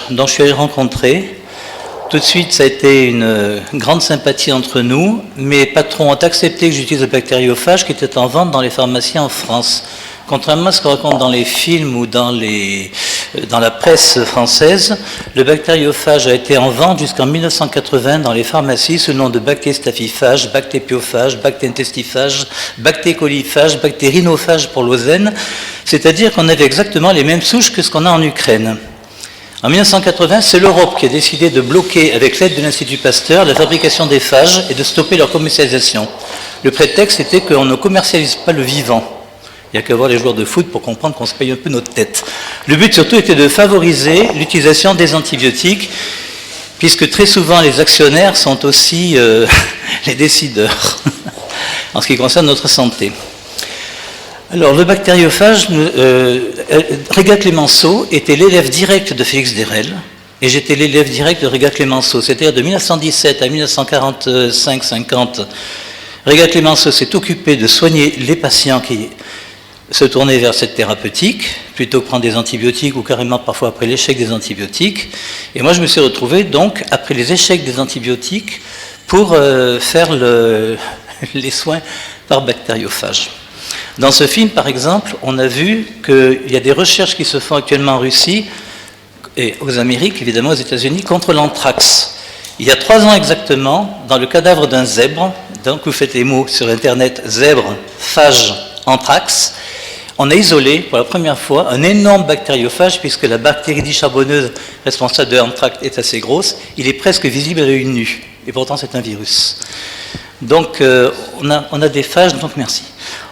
dont je suis allé rencontrer. Tout de suite, ça a été une grande sympathie entre nous. Mes patrons ont accepté que j'utilise le bactériophage qui était en vente dans les pharmacies en France. Contrairement à ce qu'on raconte dans les films ou dans la presse française, le bactériophage a été en vente jusqu'en 1980 dans les pharmacies sous le nom de bactérostaphyphage, bactépiophage, bactéintestiphage, bactécoliphage, bactérinophage pour l'ozen, c'est-à-dire qu'on avait exactement les mêmes souches que ce qu'on a en Ukraine. En 1980, c'est l'Europe qui a décidé de bloquer, avec l'aide de l'Institut Pasteur, la fabrication des phages et de stopper leur commercialisation. Le prétexte était qu'on ne commercialise pas le vivant. Il n'y a qu'à voir les joueurs de foot pour comprendre qu'on se paye un peu notre tête. Le but surtout était de favoriser l'utilisation des antibiotiques, puisque très souvent les actionnaires sont aussi les décideurs en ce qui concerne notre santé. Alors le bactériophage, Régat Clémenceau était l'élève direct de Félix Dérel, et j'étais l'élève direct de Régat Clémenceau, c'est-à-dire de 1917 à 1945-50. Régat Clémenceau s'est occupé de soigner les patients qui se tourner vers cette thérapeutique, plutôt que prendre des antibiotiques ou carrément parfois après l'échec des antibiotiques. Et moi, je me suis retrouvé donc, après les échecs des antibiotiques, pour faire les soins par bactériophage. Dans ce film, par exemple, on a vu qu'il y a des recherches qui se font actuellement en Russie et aux Amériques, évidemment aux États-Unis, contre l'anthrax. Il y a 3 ans exactement, dans le cadavre d'un zèbre, donc vous faites les mots sur Internet, zèbre, phage, anthrax, on a isolé pour la première fois un énorme bactériophage, puisque la bactérie charbonneuse responsable de l'anthrax est assez grosse, il est presque visible à l'œil nu, et pourtant c'est un virus. Donc on a des phages, donc merci.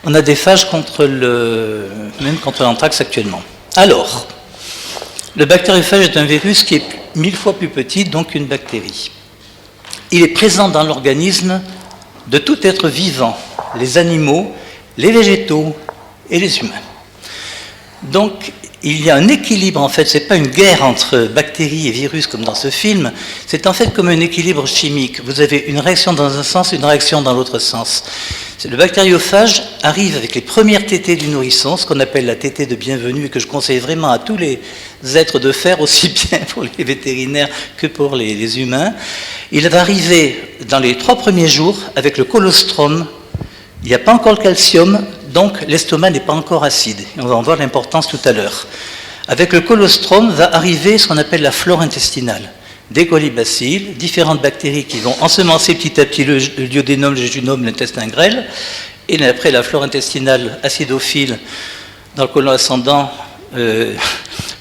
On a des phages même contre l'anthrax actuellement. Alors, le bactériophage est un virus qui est 1000 fois plus petit, donc qu'une bactérie. Il est présent dans l'organisme de tout être vivant, les animaux, les végétaux et les humains. Donc, il y a un équilibre, en fait, ce n'est pas une guerre entre bactéries et virus comme dans ce film, c'est en fait comme un équilibre chimique. Vous avez une réaction dans un sens et une réaction dans l'autre sens. Le bactériophage arrive avec les premières tétées du nourrisson, ce qu'on appelle la tétée de bienvenue, et que je conseille vraiment à tous les êtres de faire, aussi bien pour les vétérinaires que pour les humains. Il va arriver dans les 3 premiers jours avec le colostrum. Il n'y a pas encore le calcium, donc l'estomac n'est pas encore acide. On va en voir l'importance tout à l'heure. Avec le colostrum va arriver ce qu'on appelle la flore intestinale. Des colibacilles, différentes bactéries qui vont ensemencer petit à petit le duodénum, le jéjunum, l'intestin grêle, et après la flore intestinale acidophile dans le côlon ascendant,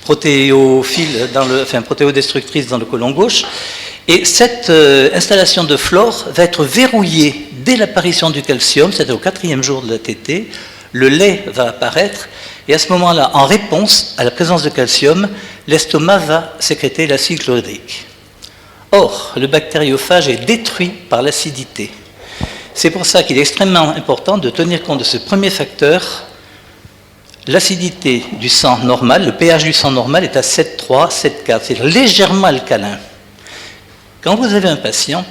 protéodestructrice dans le côlon gauche. Et cette installation de flore va être verrouillée dès l'apparition du calcium, c'est-à-dire au 4e jour de la tétée. Le lait va apparaître, et à ce moment-là, en réponse à la présence de calcium, l'estomac va sécréter l'acide chlorhydrique. Or, le bactériophage est détruit par l'acidité. C'est pour ça qu'il est extrêmement important de tenir compte de ce premier facteur. L'acidité du sang normal, le pH du sang normal est à 7,3, 7,4, c'est légèrement alcalin. Quand vous avez un patient,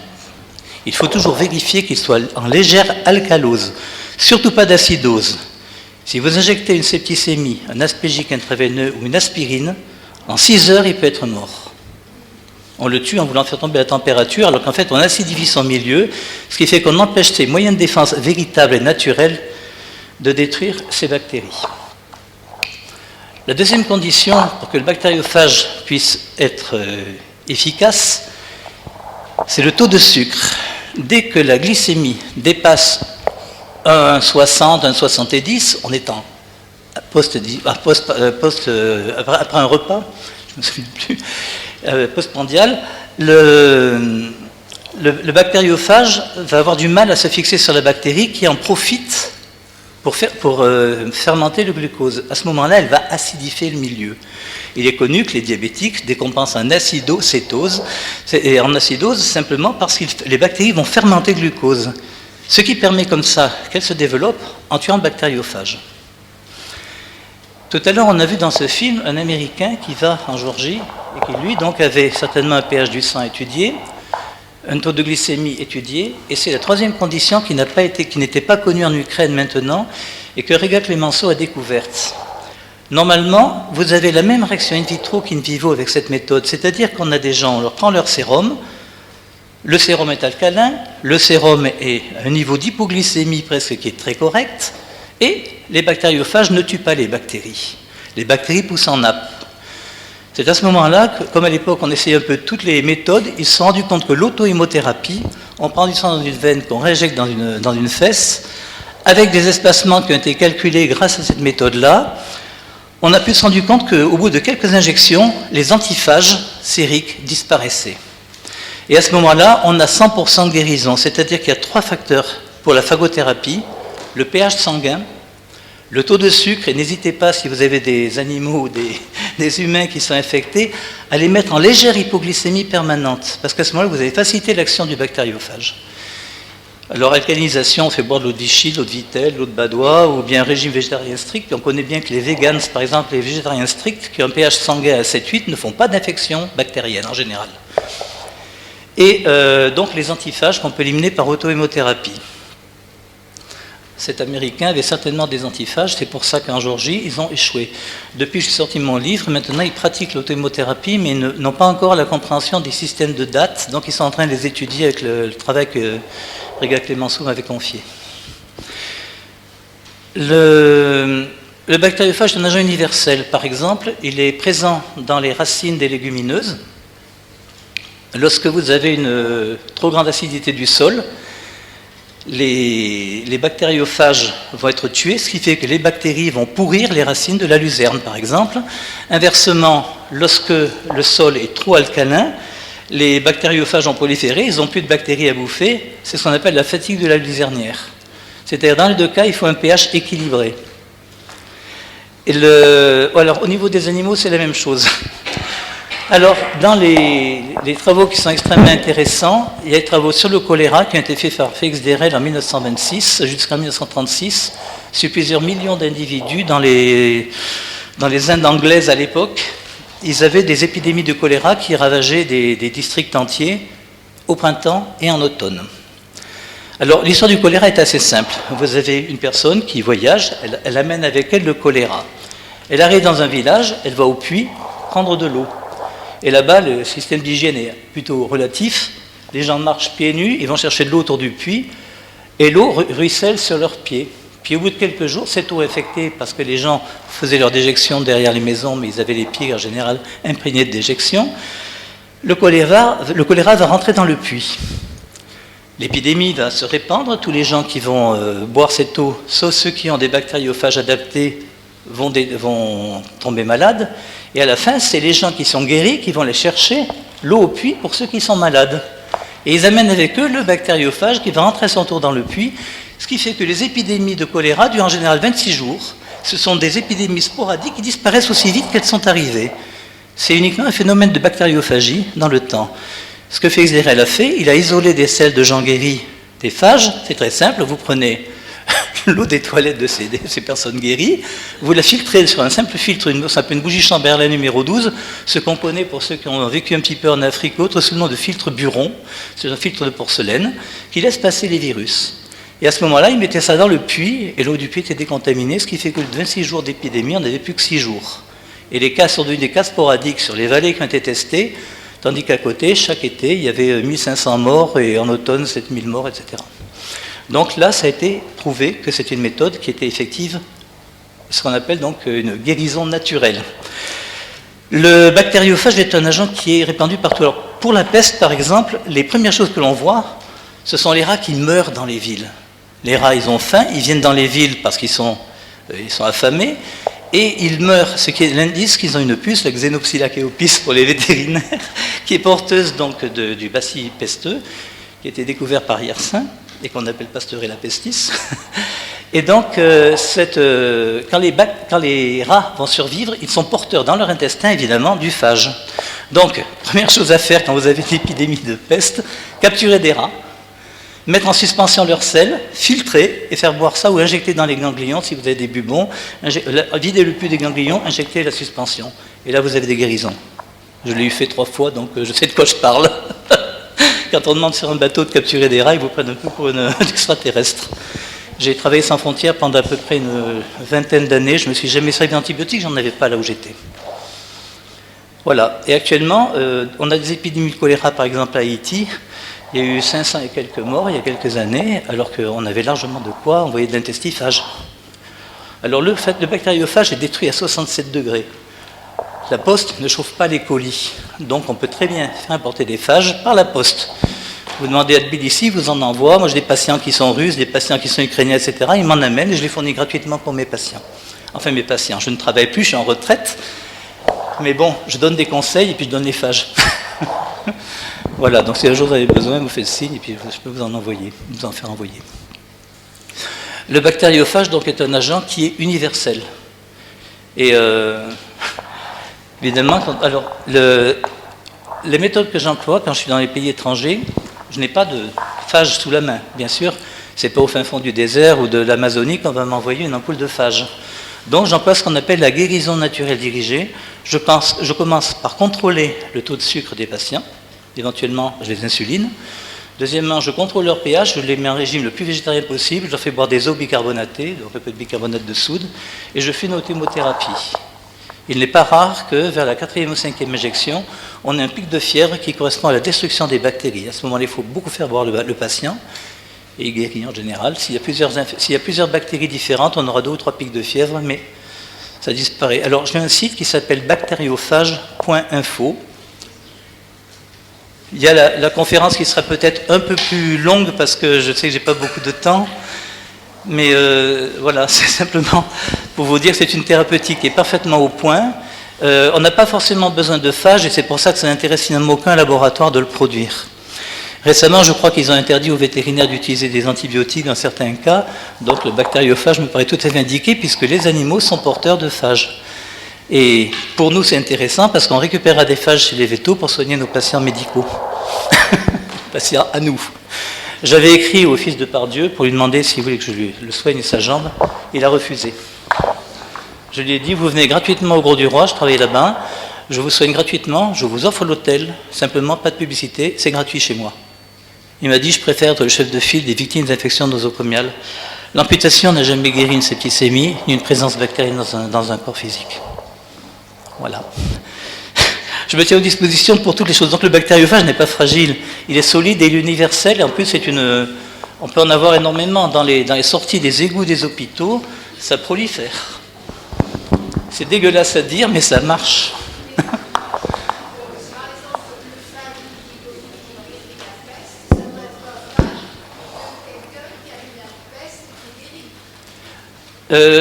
il faut toujours vérifier qu'il soit en légère alcalose, surtout pas d'acidose. Si vous injectez une septicémie, un aspégique intraveineux ou une aspirine, en 6 heures, il peut être mort. On le tue en voulant faire tomber la température, alors qu'en fait, on acidifie son milieu, ce qui fait qu'on empêche ses moyens de défense véritables et naturels de détruire ces bactéries. La deuxième condition pour que le bactériophage puisse être efficace, c'est le taux de sucre. Dès que la glycémie dépasse 1,60, 1,70, on est après un repas, je ne me souviens plus, postprandial, le bactériophage va avoir du mal à se fixer sur la bactérie qui en profite pour fermenter le glucose. À ce moment-là, elle va acidifier le milieu. Il est connu que les diabétiques décompensent en acidocétose, et en acidose simplement parce que les bactéries vont fermenter le glucose, ce qui permet comme ça qu'elles se développent en tuant le bactériophage. Tout à l'heure, on a vu dans ce film un Américain qui va en Géorgie et qui, lui, donc, avait certainement un pH du sang étudié, un taux de glycémie étudié, et c'est la troisième condition qui n'était pas connue en Ukraine maintenant et que Régat Clémenceau a découverte. Normalement, vous avez la même réaction in vitro qu'in vivo avec cette méthode, c'est-à-dire qu'on a des gens, on leur prend leur sérum, le sérum est alcalin, le sérum est à un niveau d'hypoglycémie presque qui est très correct, et les bactériophages ne tuent pas les bactéries. Les bactéries poussent en nappe. C'est à ce moment-là que, comme à l'époque on essayait un peu toutes les méthodes, ils se sont rendus compte que l'auto-hémothérapie, on prend du sang dans une veine qu'on réinjecte dans une fesse, avec des espacements qui ont été calculés grâce à cette méthode-là, on a pu se rendre compte qu'au bout de quelques injections, les antiphages sériques disparaissaient. Et à ce moment-là, on a 100% de guérison, c'est-à-dire qu'il y a 3 facteurs pour la phagothérapie: le pH sanguin, le taux de sucre, et n'hésitez pas, si vous avez des animaux ou des humains qui sont infectés, à les mettre en légère hypoglycémie permanente, parce qu'à ce moment-là, vous allez faciliter l'action du bactériophage. Alors, alcalinisation, on fait boire de l'eau de Vichy, de l'eau de Vittel, de l'eau de Badois, ou bien régime végétarien strict. On connaît bien que les vegans, par exemple, les végétariens stricts, qui ont un pH sanguin à 7-8, ne font pas d'infection bactérienne en général. Et donc, les antiphages qu'on peut éliminer par auto-hémothérapie. Cet Américain avait certainement des antiphages, c'est pour ça qu'en Géorgie, ils ont échoué. Depuis que j'ai sorti mon livre, maintenant ils pratiquent l'auto-hémothérapie, mais ils n'ont pas encore la compréhension des systèmes de dates, donc ils sont en train de les étudier avec le travail que Riga Clémenceau m'avait confié. Le bactériophage est un agent universel. Par exemple, il est présent dans les racines des légumineuses. Lorsque vous avez une trop grande acidité du sol, les bactériophages vont être tués, ce qui fait que les bactéries vont pourrir les racines de la luzerne, par exemple. Inversement, lorsque le sol est trop alcalin, les bactériophages ont proliféré, ils n'ont plus de bactéries à bouffer, c'est ce qu'on appelle la fatigue de la luzernière. C'est-à-dire, dans les 2 cas, il faut un pH équilibré. Et alors, au niveau des animaux, c'est la même chose. Alors, dans les travaux qui sont extrêmement intéressants, il y a des travaux sur le choléra qui ont été faits par Félix Derel en 1926 jusqu'en 1936 sur plusieurs millions d'individus dans les Indes anglaises à l'époque. Ils avaient des épidémies de choléra qui ravageaient des districts entiers au printemps et en automne. Alors, l'histoire du choléra est assez simple. Vous avez une personne qui voyage, elle amène avec elle le choléra. Elle arrive dans un village, elle va au puits prendre de l'eau. Et là-bas, le système d'hygiène est plutôt relatif. Les gens marchent pieds nus, ils vont chercher de l'eau autour du puits, et l'eau ruisselle sur leurs pieds. Puis au bout de quelques jours, cette eau infectée, parce que les gens faisaient leur déjection derrière les maisons, mais ils avaient les pieds en général imprégnés de déjection, le choléra va rentrer dans le puits. L'épidémie va se répandre, tous les gens qui vont boire cette eau, sauf ceux qui ont des bactériophages adaptés, vont tomber malades. Et à la fin, c'est les gens qui sont guéris qui vont aller chercher l'eau au puits pour ceux qui sont malades. Et ils amènent avec eux le bactériophage qui va rentrer à son tour dans le puits, ce qui fait que les épidémies de choléra durent en général 26 jours. Ce sont des épidémies sporadiques qui disparaissent aussi vite qu'elles sont arrivées. C'est uniquement un phénomène de bactériophagie dans le temps. Ce que Félix Derel a fait, il a isolé des selles de gens guéris des phages. C'est très simple, vous prenez l'eau des toilettes de ces personnes guéries, vous la filtrez sur un simple filtre, ça s'appelle une bougie Chamberlain numéro 12, ce qu'on connaît pour ceux qui ont vécu un petit peu en Afrique ou autre sous le nom de filtre Buron, c'est un filtre de porcelaine qui laisse passer les virus. Et à ce moment-là, ils mettaient ça dans le puits, et l'eau du puits était décontaminée, ce qui fait que de 26 jours d'épidémie, on n'avait plus que 6 jours. Et les cas sont devenus des cas sporadiques sur les vallées qui ont été testés, tandis qu'à côté, chaque été, il y avait 1500 morts, et en automne, 7000 morts, etc. Donc là, ça a été prouvé que c'est une méthode qui était effective, ce qu'on appelle donc une guérison naturelle. Le bactériophage est un agent qui est répandu partout. Alors, pour la peste, par exemple, les premières choses que l'on voit, ce sont les rats qui meurent dans les villes. Les rats, ils ont faim, ils viennent dans les villes parce qu'ils sont affamés, et ils meurent, ce qui est l'indice qu'ils ont une puce, la Xenopsylla chaeopis pour les vétérinaires, qui est porteuse donc du bacille pesteux, qui a été découvert par Yersin, et qu'on appelle Pasteurella pestis. Et donc, quand les rats vont survivre, ils sont porteurs dans leur intestin, évidemment, du phage. Donc, première chose à faire quand vous avez une épidémie de peste, capturer des rats, mettre en suspension leurs selles, filtrer et faire boire ça ou injecter dans les ganglions, si vous avez des bubons, vider le pus des ganglions, injecter la suspension. Et là, vous avez des guérisons. Je l'ai eu fait 3 fois, donc je sais de quoi je parle. Quand on demande sur un bateau de capturer des rats, ils vous prennent un peu pour un extraterrestre. J'ai travaillé sans frontières pendant à peu près une vingtaine d'années. Je me suis jamais servi d'antibiotiques, j'en avais pas là où j'étais. Voilà. Et actuellement, on a des épidémies de choléra, par exemple à Haïti. Il y a eu 500 et quelques morts il y a quelques années, alors qu'on avait largement de quoi envoyer de l'intestifage. Alors le bactériophage est détruit à 67 degrés. La poste ne chauffe pas les colis, donc on peut très bien faire importer des phages par la poste. Vous demandez à Tbilissi, vous en envoie. Moi j'ai des patients qui sont russes, des patients qui sont ukrainiens, etc. Ils m'en amènent et je les fournis gratuitement pour mes patients. Enfin mes patients, je ne travaille plus, je suis en retraite, mais bon, je donne des conseils et puis je donne les phages. Voilà, donc si un jour vous avez besoin, vous faites signe et puis je peux vous en faire envoyer. Le bactériophage donc est un agent qui est universel. Et évidemment, les méthodes que j'emploie quand je suis dans les pays étrangers, je n'ai pas de phage sous la main. Bien sûr, c'est pas au fin fond du désert ou de l'Amazonie qu'on va m'envoyer une ampoule de phage. Donc j'emploie ce qu'on appelle la guérison naturelle dirigée. Je commence par contrôler le taux de sucre des patients. Éventuellement, je les insuline. Deuxièmement, je contrôle leur pH, je les mets en régime le plus végétarien possible, je leur fais boire des eaux bicarbonatées, donc un peu de bicarbonate de soude, et je fais une autohémothérapie. Il n'est pas rare que vers la 4e ou 5e injection, on ait un pic de fièvre qui correspond à la destruction des bactéries. À ce moment-là, il faut beaucoup faire boire le patient, et il guérit en général. S'il y a plusieurs bactéries différentes, on aura 2 ou 3 pics de fièvre, mais ça disparaît. Alors, j'ai un site qui s'appelle bactériophage.info. Il y a la conférence qui sera peut-être un peu plus longue parce que je sais que je n'ai pas beaucoup de temps. Mais voilà, c'est simplement pour vous dire que c'est une thérapeutique qui est parfaitement au point. On n'a pas forcément besoin de phage et c'est pour ça que ça n'intéresse finalement aucun laboratoire de le produire. Récemment, je crois qu'ils ont interdit aux vétérinaires d'utiliser des antibiotiques dans certains cas. Donc le bactériophage me paraît tout à fait indiqué puisque les animaux sont porteurs de phages. Et pour nous, c'est intéressant parce qu'on récupérera des phages chez les vétos pour soigner nos patients médicaux. Patients à nous. J'avais écrit au fils de Pardieu pour lui demander s'il voulait que je lui le soigne sa jambe. Il a refusé. Je lui ai dit, vous venez gratuitement au Gros du Roi, je travaille là-bas, je vous soigne gratuitement, je vous offre l'hôtel, simplement pas de publicité, c'est gratuit chez moi. Il m'a dit, je préfère être le chef de file des victimes d'infections nosocomiales. L'amputation n'a jamais guéri une septicémie, ni une présence bactérienne dans un corps physique. Voilà. Je me tiens aux dispositions pour toutes les choses. Donc le bactériophage n'est pas fragile, il est solide et il est universel. Et en plus, on peut en avoir énormément. Dans les sorties des égouts des hôpitaux, ça prolifère. C'est dégueulasse à dire, mais ça marche.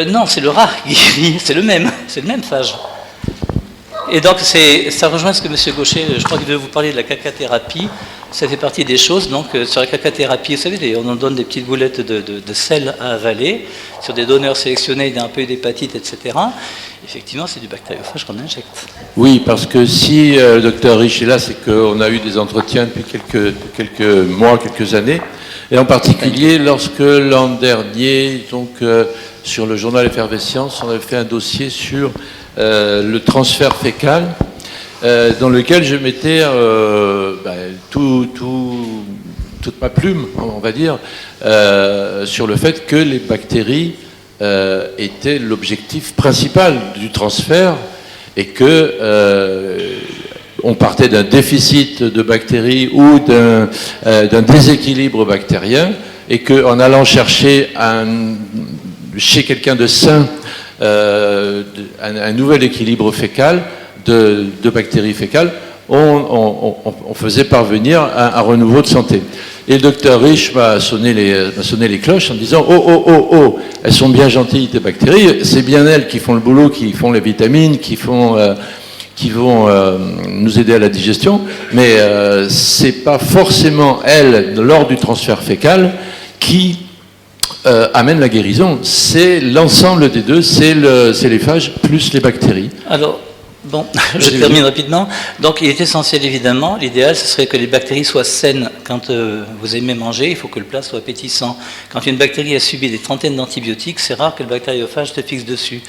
Non, c'est le rat qui guérit, c'est le même phage. Et donc, ça rejoint ce que M. Gaucher, je crois qu'il devait vous parler de la cacathérapie. Ça fait partie des choses. Donc, sur la cacathérapie, vous savez, on en donne des petites boulettes de sel à avaler sur des donneurs sélectionnés, d'un peu d'hépatite, etc. Effectivement, c'est du bactériophage qu'on injecte. Oui, parce que si le docteur Rich est là, c'est qu'on a eu des entretiens depuis quelques mois, quelques années. Et en particulier, lorsque l'an dernier, donc, sur le journal Effervescence, on avait fait un dossier sur le transfert fécal, dans lequel je mettais toute ma plume, on va dire, sur le fait que les bactéries étaient l'objectif principal du transfert et que on partait d'un déficit de bactéries ou d'un déséquilibre bactérien et qu'en allant chercher chez quelqu'un de sain un nouvel équilibre fécal de bactéries fécales, on faisait parvenir un renouveau de santé. Et le docteur Rich m'a sonné les cloches en disant oh, elles sont bien gentilles tes bactéries, c'est bien elles qui font le boulot, qui font les vitamines, qui vont nous aider à la digestion, mais c'est pas forcément elles, lors du transfert fécal, qui amène la guérison. C'est l'ensemble des deux, c'est les phages plus les bactéries. Alors, bon, je termine rapidement. Donc, il est essentiel, évidemment, l'idéal, ce serait que les bactéries soient saines. Quand vous aimez manger, il faut que le plat soit appétissant. Quand une bactérie a subi des trentaines d'antibiotiques, c'est rare que le bactériophage se fixe dessus.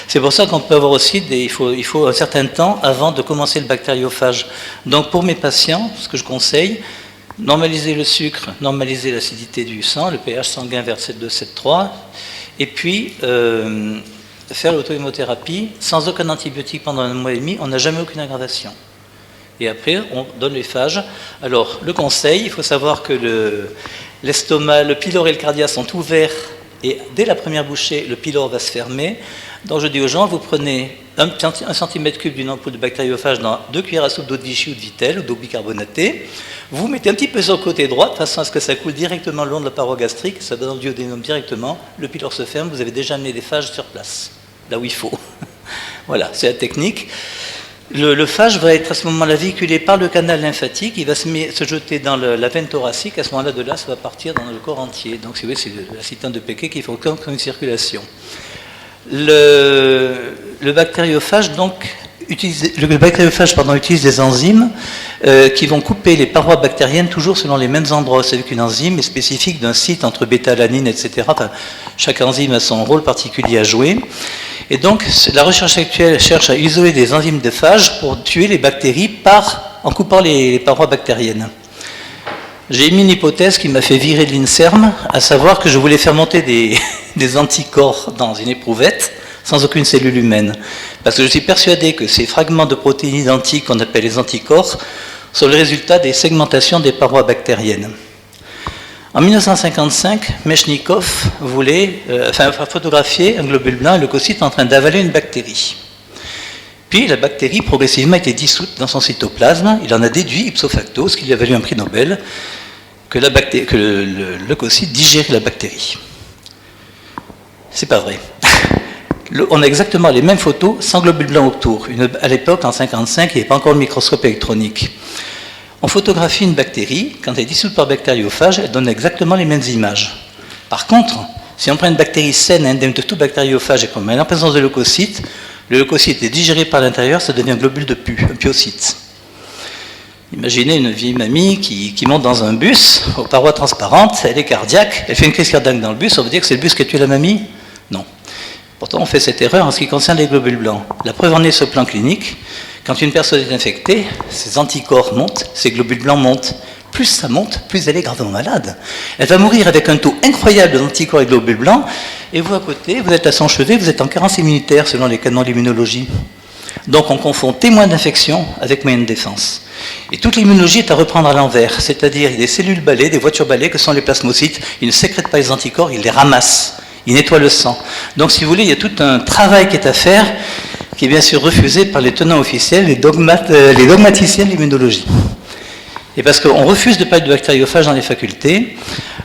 C'est pour ça qu'on peut avoir aussi, il faut un certain temps avant de commencer le bactériophage. Donc, pour mes patients, ce que je conseille, Normaliser le sucre, normaliser l'acidité du sang, le pH sanguin vers 7,2, 7,3, et puis faire l'auto-hémothérapie sans aucun antibiotique pendant 1 mois et demi, on n'a jamais aucune aggravation. Et après, on donne les phages. Alors, le conseil, il faut savoir que l'estomac, le pylore et le cardiaque sont ouverts, et dès la première bouchée, le pylore va se fermer. Donc, je dis aux gens, vous prenez 1 cm3 d'une ampoule de bactériophage dans 2 cuillères à soupe d'eau de Vichy ou de Vittel, ou d'eau bicarbonatée. Vous mettez un petit peu sur le côté droit, de façon à ce que ça coule directement le long de la paroi gastrique, ça va dans le duodénum directement, le pylore se ferme, vous avez déjà amené des phages sur place, là où il faut. Voilà, c'est la technique. Le phage va être à ce moment-là véhiculé par le canal lymphatique, il va se jeter dans la veine thoracique, à ce moment-là, de là, ça va partir dans le corps entier. Donc, si vous voyez, c'est la cytine de Péquet qui fait comme une circulation. Le bactériophage, donc, utilise des enzymes qui vont couper les parois bactériennes toujours selon les mêmes endroits. C'est qu'une enzyme est spécifique d'un site entre bêta-alanine, etc. Enfin, chaque enzyme a son rôle particulier à jouer. Et donc, la recherche actuelle cherche à isoler des enzymes de phage pour tuer les bactéries en coupant les parois bactériennes. J'ai émis une hypothèse qui m'a fait virer de l'INSERM, à savoir que je voulais faire monter des anticorps dans une éprouvette sans aucune cellule humaine. Parce que je suis persuadé que ces fragments de protéines identiques qu'on appelle les anticorps sont le résultat des segmentations des parois bactériennes. En 1955, Mechnikov voulait photographier un globule blanc et leucocyte en train d'avaler une bactérie. Puis la bactérie progressivement a été dissoute dans son cytoplasme. Il en a déduit ipso facto, ce qui lui a valu un prix Nobel, que le leucocyte digérait la bactérie. C'est pas vrai. On a exactement les mêmes photos sans globule blanc autour. À l'époque, en 1955, il n'y avait pas encore le microscope électronique. On photographie une bactérie, quand elle est dissoute par bactériophage, elle donne exactement les mêmes images. Par contre, si on prend une bactérie saine, indemne de tout bactériophage, et qu'on met en présence de leucocytes, le leucocyte est digéré par l'intérieur, ça devient un globule de pus, un pyocyte. Imaginez une vieille mamie qui monte dans un bus, aux parois transparentes, elle est cardiaque, elle fait une crise cardiaque dans le bus, on veut dire que c'est le bus qui a tué la mamie? Non. Pourtant, on fait cette erreur en ce qui concerne les globules blancs. La preuve en est sur le plan clinique. Quand une personne est infectée, ses anticorps montent, ses globules blancs montent. Plus ça monte, plus elle est gravement malade. Elle va mourir avec un taux incroyable d'anticorps et globules blancs, et vous à côté, vous êtes à son chevet, vous êtes en carence immunitaire selon les canons de l'immunologie. Donc on confond témoin d'infection avec moyen de défense. Et toute l'immunologie est à reprendre à l'envers, c'est-à-dire il y a des cellules balais, des voitures balais que sont les plasmocytes, ils ne sécrètent pas les anticorps, ils les ramassent, ils nettoient le sang. Donc si vous voulez, il y a tout un travail qui est à faire, qui est bien sûr refusé par les tenants officiels, les dogmaticiens de l'immunologie. Et parce qu'on refuse de parler de bactériophage dans les facultés,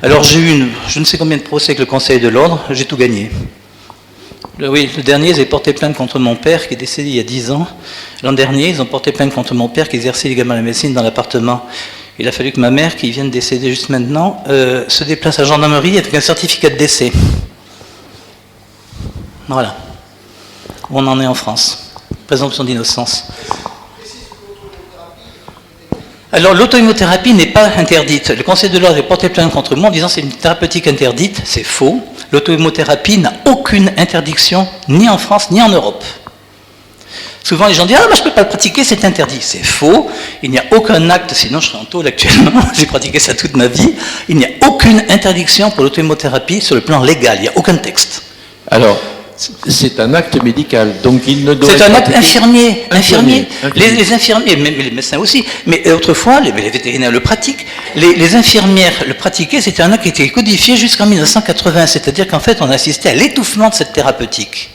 alors j'ai eu je ne sais combien de procès avec le Conseil de l'Ordre, j'ai tout gagné. Le dernier, ils ont porté plainte contre mon père qui est décédé il y a 10 ans. L'an dernier, ils ont porté plainte contre mon père qui exerçait légalement la médecine dans l'appartement. Il a fallu que ma mère, qui vient de décéder juste maintenant, se déplace à la gendarmerie avec un certificat de décès. Voilà. On en est en France. Présomption d'innocence. Alors, l'auto-hémothérapie n'est pas interdite. Le Conseil de l'Ordre a porté plainte contre moi en disant que c'est une thérapeutique interdite. C'est faux. L'auto-hémothérapie n'a aucune interdiction, ni en France, ni en Europe. Souvent, les gens disent « Ah, mais je ne peux pas le pratiquer, c'est interdit. » C'est faux. Il n'y a aucun acte, sinon je serais en tôle actuellement. J'ai pratiqué ça toute ma vie. Il n'y a aucune interdiction pour l'auto-hémothérapie sur le plan légal. Il n'y a aucun texte. Alors, c'est un acte médical, donc il ne doit C'est être un acte infirmier. Infirmier. Les infirmiers, même les médecins aussi, mais autrefois, les vétérinaires le pratiquent. Les infirmières le pratiquaient, c'était un acte qui était codifié jusqu'en 1980, c'est-à-dire qu'en fait, on assistait à l'étouffement de cette thérapeutique.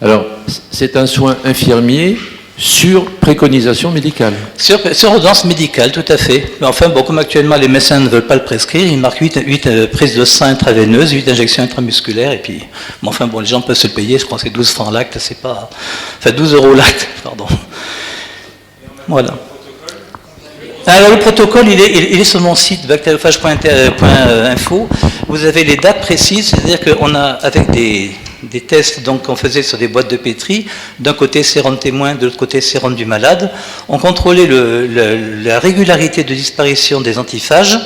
Alors, c'est un soin infirmier sur préconisation médicale. Sur ordonnance médicale, tout à fait. Mais enfin, bon, comme actuellement les médecins ne veulent pas le prescrire, ils marquent 8 prises de sang intraveineuses, 8 injections intramusculaires, et puis, bon, enfin, bon, les gens peuvent se le payer, je crois que c'est 12 francs l'acte, c'est pas... Enfin, 12 € l'acte, pardon. Voilà. Alors, le protocole, il est sur mon site, bactériophage.info. Vous avez les dates précises, c'est-à-dire qu'on a, avec des tests qu'on faisait sur des boîtes de pétri, d'un côté sérum témoin, de l'autre côté sérum du malade, on contrôlait la régularité de disparition des antiphages,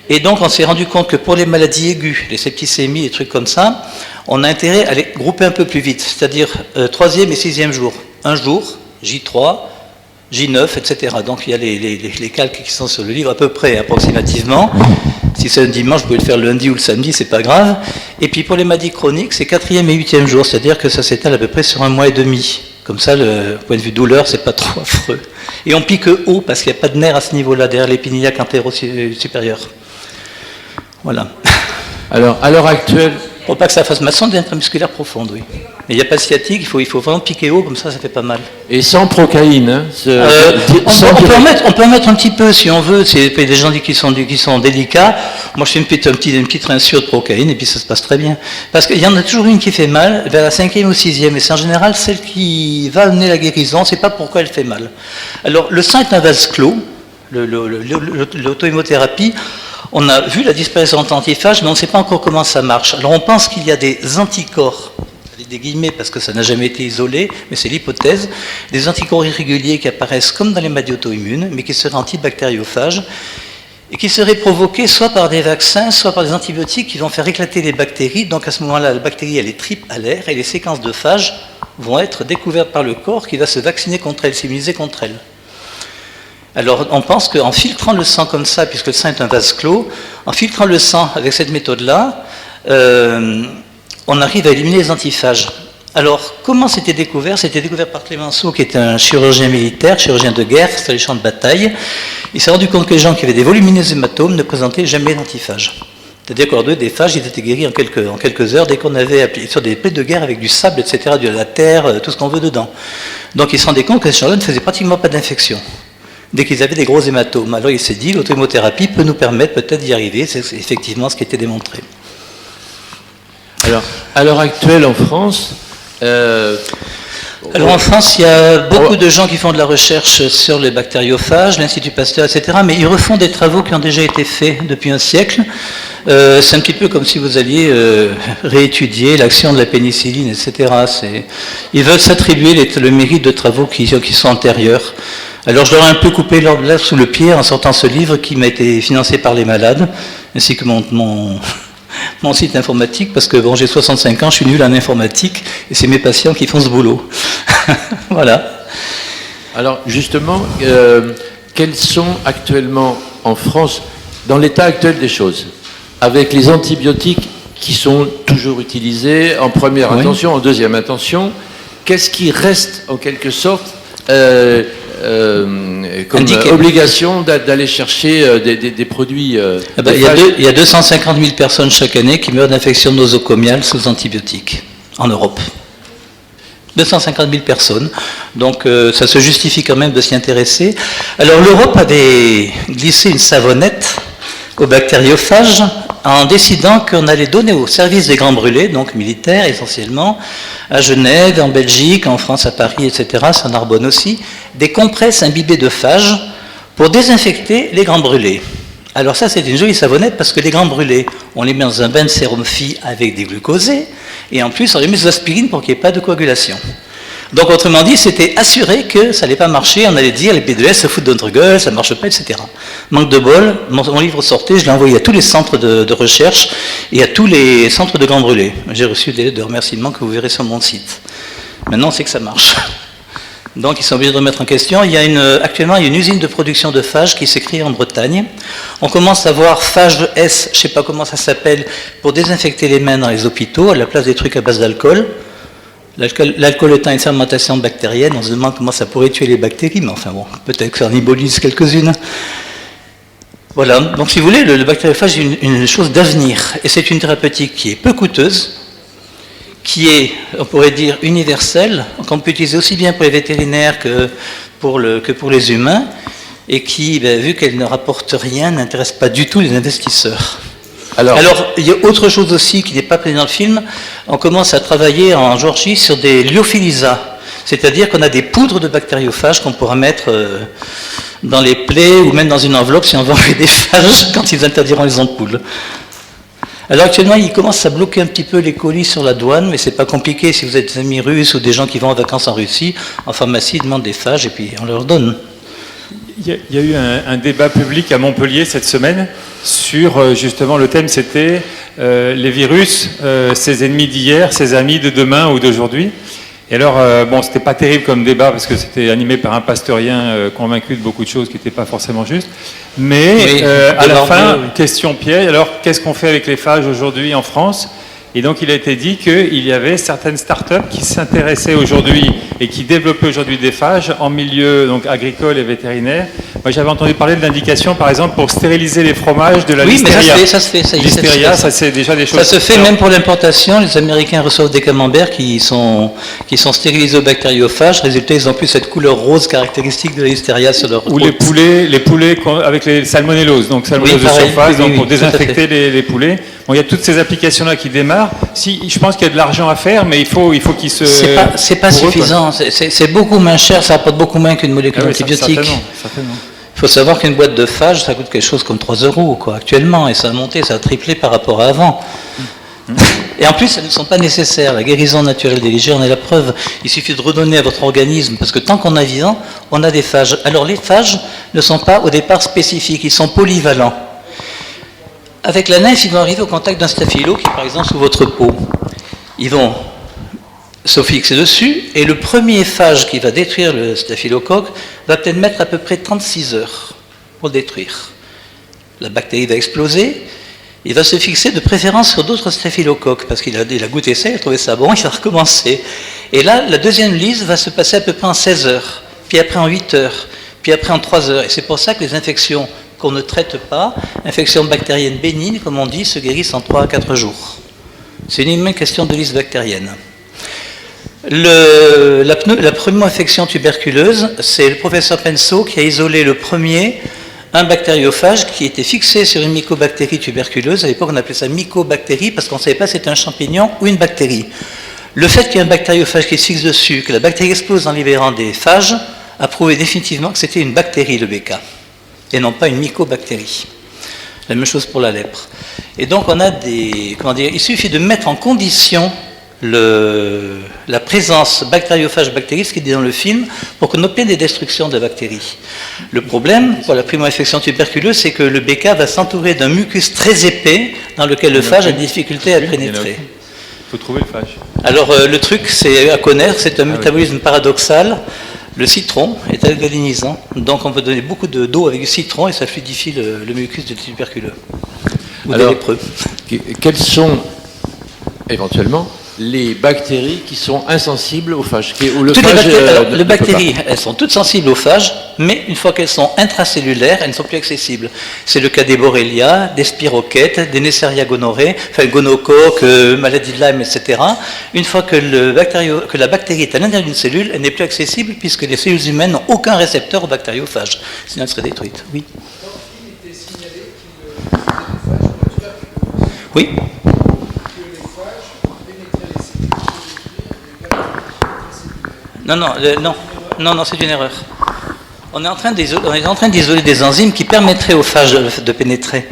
et donc on s'est rendu compte que pour les maladies aiguës, les septicémies, les trucs comme ça, on a intérêt à les grouper un peu plus vite, c'est-à-dire 3e et 6e jour. Un jour, J3, J9, etc. Donc il y a les calques qui sont sur le livre à peu près, approximativement. Si c'est un dimanche, vous pouvez le faire le lundi ou le samedi, c'est pas grave. Et puis pour les maladies chroniques, c'est 4e et 8e jour, c'est-à-dire que ça s'étale à peu près sur 1 mois et demi. Comme ça, le point de vue douleur, c'est pas trop affreux. Et on pique haut parce qu'il n'y a pas de nerf à ce niveau-là, derrière l'épiniaque antéro-supérieur. Voilà. Alors, à l'heure actuelle... Pour pas que ça fasse maçon intramusculaire profonde, oui. Mais il n'y a pas de sciatique, il faut vraiment piquer haut, comme ça fait pas mal. Et sans procaïne, hein, on peut en mettre un petit peu si on veut, c'est des gens qui sont délicats. Moi je fais une petite rinsure de procaïne et puis ça se passe très bien. Parce qu'il y en a toujours une qui fait mal, vers la 5e ou 6e, et c'est en général celle qui va amener la guérison, on ne sait pas pourquoi elle fait mal. Alors le sein est un vase clos, l'auto-hémothérapie. On a vu la disparition d'antiphage, mais on ne sait pas encore comment ça marche. Alors on pense qu'il y a des anticorps, des guillemets parce que ça n'a jamais été isolé, mais c'est l'hypothèse, des anticorps irréguliers qui apparaissent comme dans les maladies auto-immunes, mais qui seraient antibactériophages, et qui seraient provoqués soit par des vaccins, soit par des antibiotiques qui vont faire éclater les bactéries. Donc à ce moment-là, la bactérie, elle est tripe à l'air, et les séquences de phages vont être découvertes par le corps qui va se vacciner contre elles, s'immuniser contre elles. Alors on pense qu'en filtrant le sang comme ça, puisque le sang est un vase clos, en filtrant le sang avec cette méthode-là, on arrive à éliminer les antiphages. Alors comment c'était découvert? C'était découvert par Clémenceau, qui était un chirurgien militaire, chirurgien de guerre sur les champs de bataille. Il s'est rendu compte que les gens qui avaient des volumineux hématomes ne présentaient jamais d'antiphages. C'est-à-dire qu'au lieu des phages, ils étaient guéris en quelques heures dès qu'on avait appuyé sur des plaies de guerre avec du sable, etc., de la terre, tout ce qu'on veut dedans. Donc il se rendait compte que ces gens-là ne faisaient pratiquement pas d'infection dès qu'ils avaient des gros hématomes. Alors il s'est dit, l'auto-hémothérapie peut nous permettre peut-être d'y arriver, c'est effectivement ce qui était démontré. Alors, à l'heure actuelle en France... Alors en France, il y a beaucoup de gens qui font de la recherche sur les bactériophages, l'Institut Pasteur, etc., mais ils refont des travaux qui ont déjà été faits depuis un siècle. C'est un petit peu comme si vous alliez réétudier l'action de la pénicilline, etc. Ils veulent s'attribuer le mérite de travaux qui sont antérieurs. Alors je leur ai un peu coupé l'herbe sous le pied en sortant ce livre qui m'a été financé par les malades, ainsi que mon site informatique, parce que bon, j'ai 65 ans, je suis nul en informatique, et c'est mes patients qui font ce boulot. Voilà. Alors justement, quels sont actuellement en France, dans l'état actuel des choses, avec les antibiotiques qui sont toujours utilisés en première intention, en deuxième intention, qu'est-ce qui reste en quelque sorte comme obligation d'aller chercher des produits... il y a 250 000 personnes chaque année qui meurent d'infections nosocomiales sous antibiotiques en Europe. 250 000 personnes, donc ça se justifie quand même de s'y intéresser. Alors l'Europe avait glissé une savonnette aux bactériophages en décidant qu'on allait donner au service des grands brûlés, donc militaires essentiellement, à Genève, en Belgique, en France, à Paris, etc., à Narbonne aussi, des compresses imbibées de phages pour désinfecter les grands brûlés. Alors ça, c'est une jolie savonnette parce que les grands brûlés, on les met dans un bain de sérum phi avec des glucosés, et en plus, on les met sous aspirine pour qu'il n'y ait pas de coagulation. Donc, autrement dit, c'était assuré que ça n'allait pas marcher, on allait dire les PDS se foutent de notre gueule, ça ne marche pas, etc. Manque de bol, mon livre sortait, je l'ai envoyé à tous les centres de recherche et à tous les centres de grands brûlés. J'ai reçu des lettres de remerciements que vous verrez sur mon site. Maintenant, c'est que ça marche. Donc, ils sont obligés de remettre en question. Actuellement, il y a une usine de production de phages qui s'est créée en Bretagne. On commence à voir phage S, je ne sais pas comment ça s'appelle, pour désinfecter les mains dans les hôpitaux, à la place des trucs à base d'alcool. L'alcool étant une fermentation bactérienne, on se demande comment ça pourrait tuer les bactéries, mais enfin bon, peut-être que ça en hybolise quelques-unes. Voilà, donc si vous voulez, le bactériophage est une chose d'avenir, et c'est une thérapeutique qui est peu coûteuse, qui est, on pourrait dire, universelle, qu'on peut utiliser aussi bien pour les vétérinaires que pour les humains, et qui, vu qu'elle ne rapporte rien, n'intéresse pas du tout les investisseurs. Alors, il y a autre chose aussi qui n'est pas présent dans le film. On commence à travailler en Géorgie sur des lyophilisas, c'est-à-dire qu'on a des poudres de bactériophages qu'on pourra mettre dans les plaies ou même dans une enveloppe si on veut enlever des phages quand ils interdiront les ampoules. Alors actuellement, ils commencent à bloquer un petit peu les colis sur la douane, mais c'est pas compliqué. Si vous êtes des amis russes ou des gens qui vont en vacances en Russie, en pharmacie, ils demandent des phages et puis on leur donne. Il y a eu un débat public à Montpellier cette semaine sur justement le thème, c'était les virus, ses ennemis d'hier, ses amis de demain ou d'aujourd'hui. Et alors, bon, c'était pas terrible comme débat parce que c'était animé par un pasteurien convaincu de beaucoup de choses qui n'étaient pas forcément justes. Mais Oui, à la fin, oui. question piège, alors qu'est-ce qu'on fait avec les phages aujourd'hui en France ? Et donc il a été dit qu'il y avait certaines startups qui s'intéressaient aujourd'hui et qui développaient aujourd'hui des phages en milieu donc, agricole et vétérinaire. Moi j'avais entendu parler de l'indication par exemple pour stériliser les fromages de la Oui, mais listeria. ça se fait. Listeria, ça c'est déjà des choses... Ça se fait même pour l'importation. Les Américains reçoivent des camemberts qui sont stérilisés au bactériophages. Résultat, ils n'ont plus cette couleur rose caractéristique de la listeria sur leur Ou les poulets avec les salmonelloses, donc salmonellose de surface, donc pour désinfecter les poulets. Bon, il y a toutes ces applications-là qui démarrent. Si, je pense qu'il y a de l'argent à faire, mais il faut qu'ils se... C'est pas suffisant. C'est beaucoup moins cher, ça rapporte beaucoup moins qu'une molécule antibiotique. Certainement. Il faut savoir qu'une boîte de phage, ça coûte quelque chose comme 3 € quoi, actuellement, et ça a monté, ça a triplé par rapport à avant. Et en plus, elles ne sont pas nécessaires. La guérison naturelle des légers en est la preuve. Il suffit de redonner à votre organisme, parce que tant qu'on a vivant, on a des phages. Alors les phages ne sont pas au départ spécifiques, ils sont polyvalents. Avec la nymphe, ils vont arriver au contact d'un staphylo qui est par exemple sous votre peau. Ils vont se fixer dessus, et le premier phage qui va détruire le staphylocoque va peut-être mettre à peu près 36 heures pour le détruire. La bactérie va exploser, il va se fixer de préférence sur d'autres staphylocoques, parce qu'il a goûté ça, il a trouvé ça bon, il va recommencer. Et là, la deuxième lise va se passer à peu près en 16 heures, puis après en 8 heures, puis après en 3 heures. Et c'est pour ça que les infections qu'on ne traite pas, infections bactériennes bénignes, comme on dit, se guérissent en 3 à 4 jours. C'est uniquement une question de liste bactérienne. La pneumo-infection tuberculeuse, c'est le professeur Penso qui a isolé le premier, un bactériophage qui était fixé sur une mycobactérie tuberculeuse. À l'époque, on appelait ça mycobactérie parce qu'on ne savait pas si c'était un champignon ou une bactérie. Le fait qu'il y ait un bactériophage qui se fixe dessus, que la bactérie explose en libérant des phages, a prouvé définitivement que c'était une bactérie, le BK, et non pas une mycobactérie. La même chose pour la lèpre. Et donc, on a il suffit de mettre en condition la présence bactériophage-bactérie, ce qui est dit dans le film, pour qu'on obtienne des destructions de bactéries. Le problème pour la primo-infection tuberculeuse, c'est que le BK va s'entourer d'un mucus très épais dans lequel le phage a des difficultés à pénétrer. Il faut trouver le phage. Alors le truc, c'est à connaître, c'est un métabolisme paradoxal. Le citron est alcalinisant, donc on peut donner beaucoup d'eau avec du citron et ça fluidifie le mucus du tuberculeux. Ou des lépreux. Quels sont éventuellement les bactéries qui sont insensibles aux phages? Les bactéries, elles sont toutes sensibles aux phages, mais une fois qu'elles sont intracellulaires, elles ne sont plus accessibles. C'est le cas des Borrelia, des spirochètes, des Neisseria gonorrhée, gonocoque, maladie de Lyme, etc. Une fois que la bactérie est à l'intérieur d'une cellule, elle n'est plus accessible puisque les cellules humaines n'ont aucun récepteur aux bactériophages. Sinon, elles seraient détruites. Oui. Oui. Non, c'est une erreur. On est en train d'isoler des enzymes qui permettraient aux phages de pénétrer.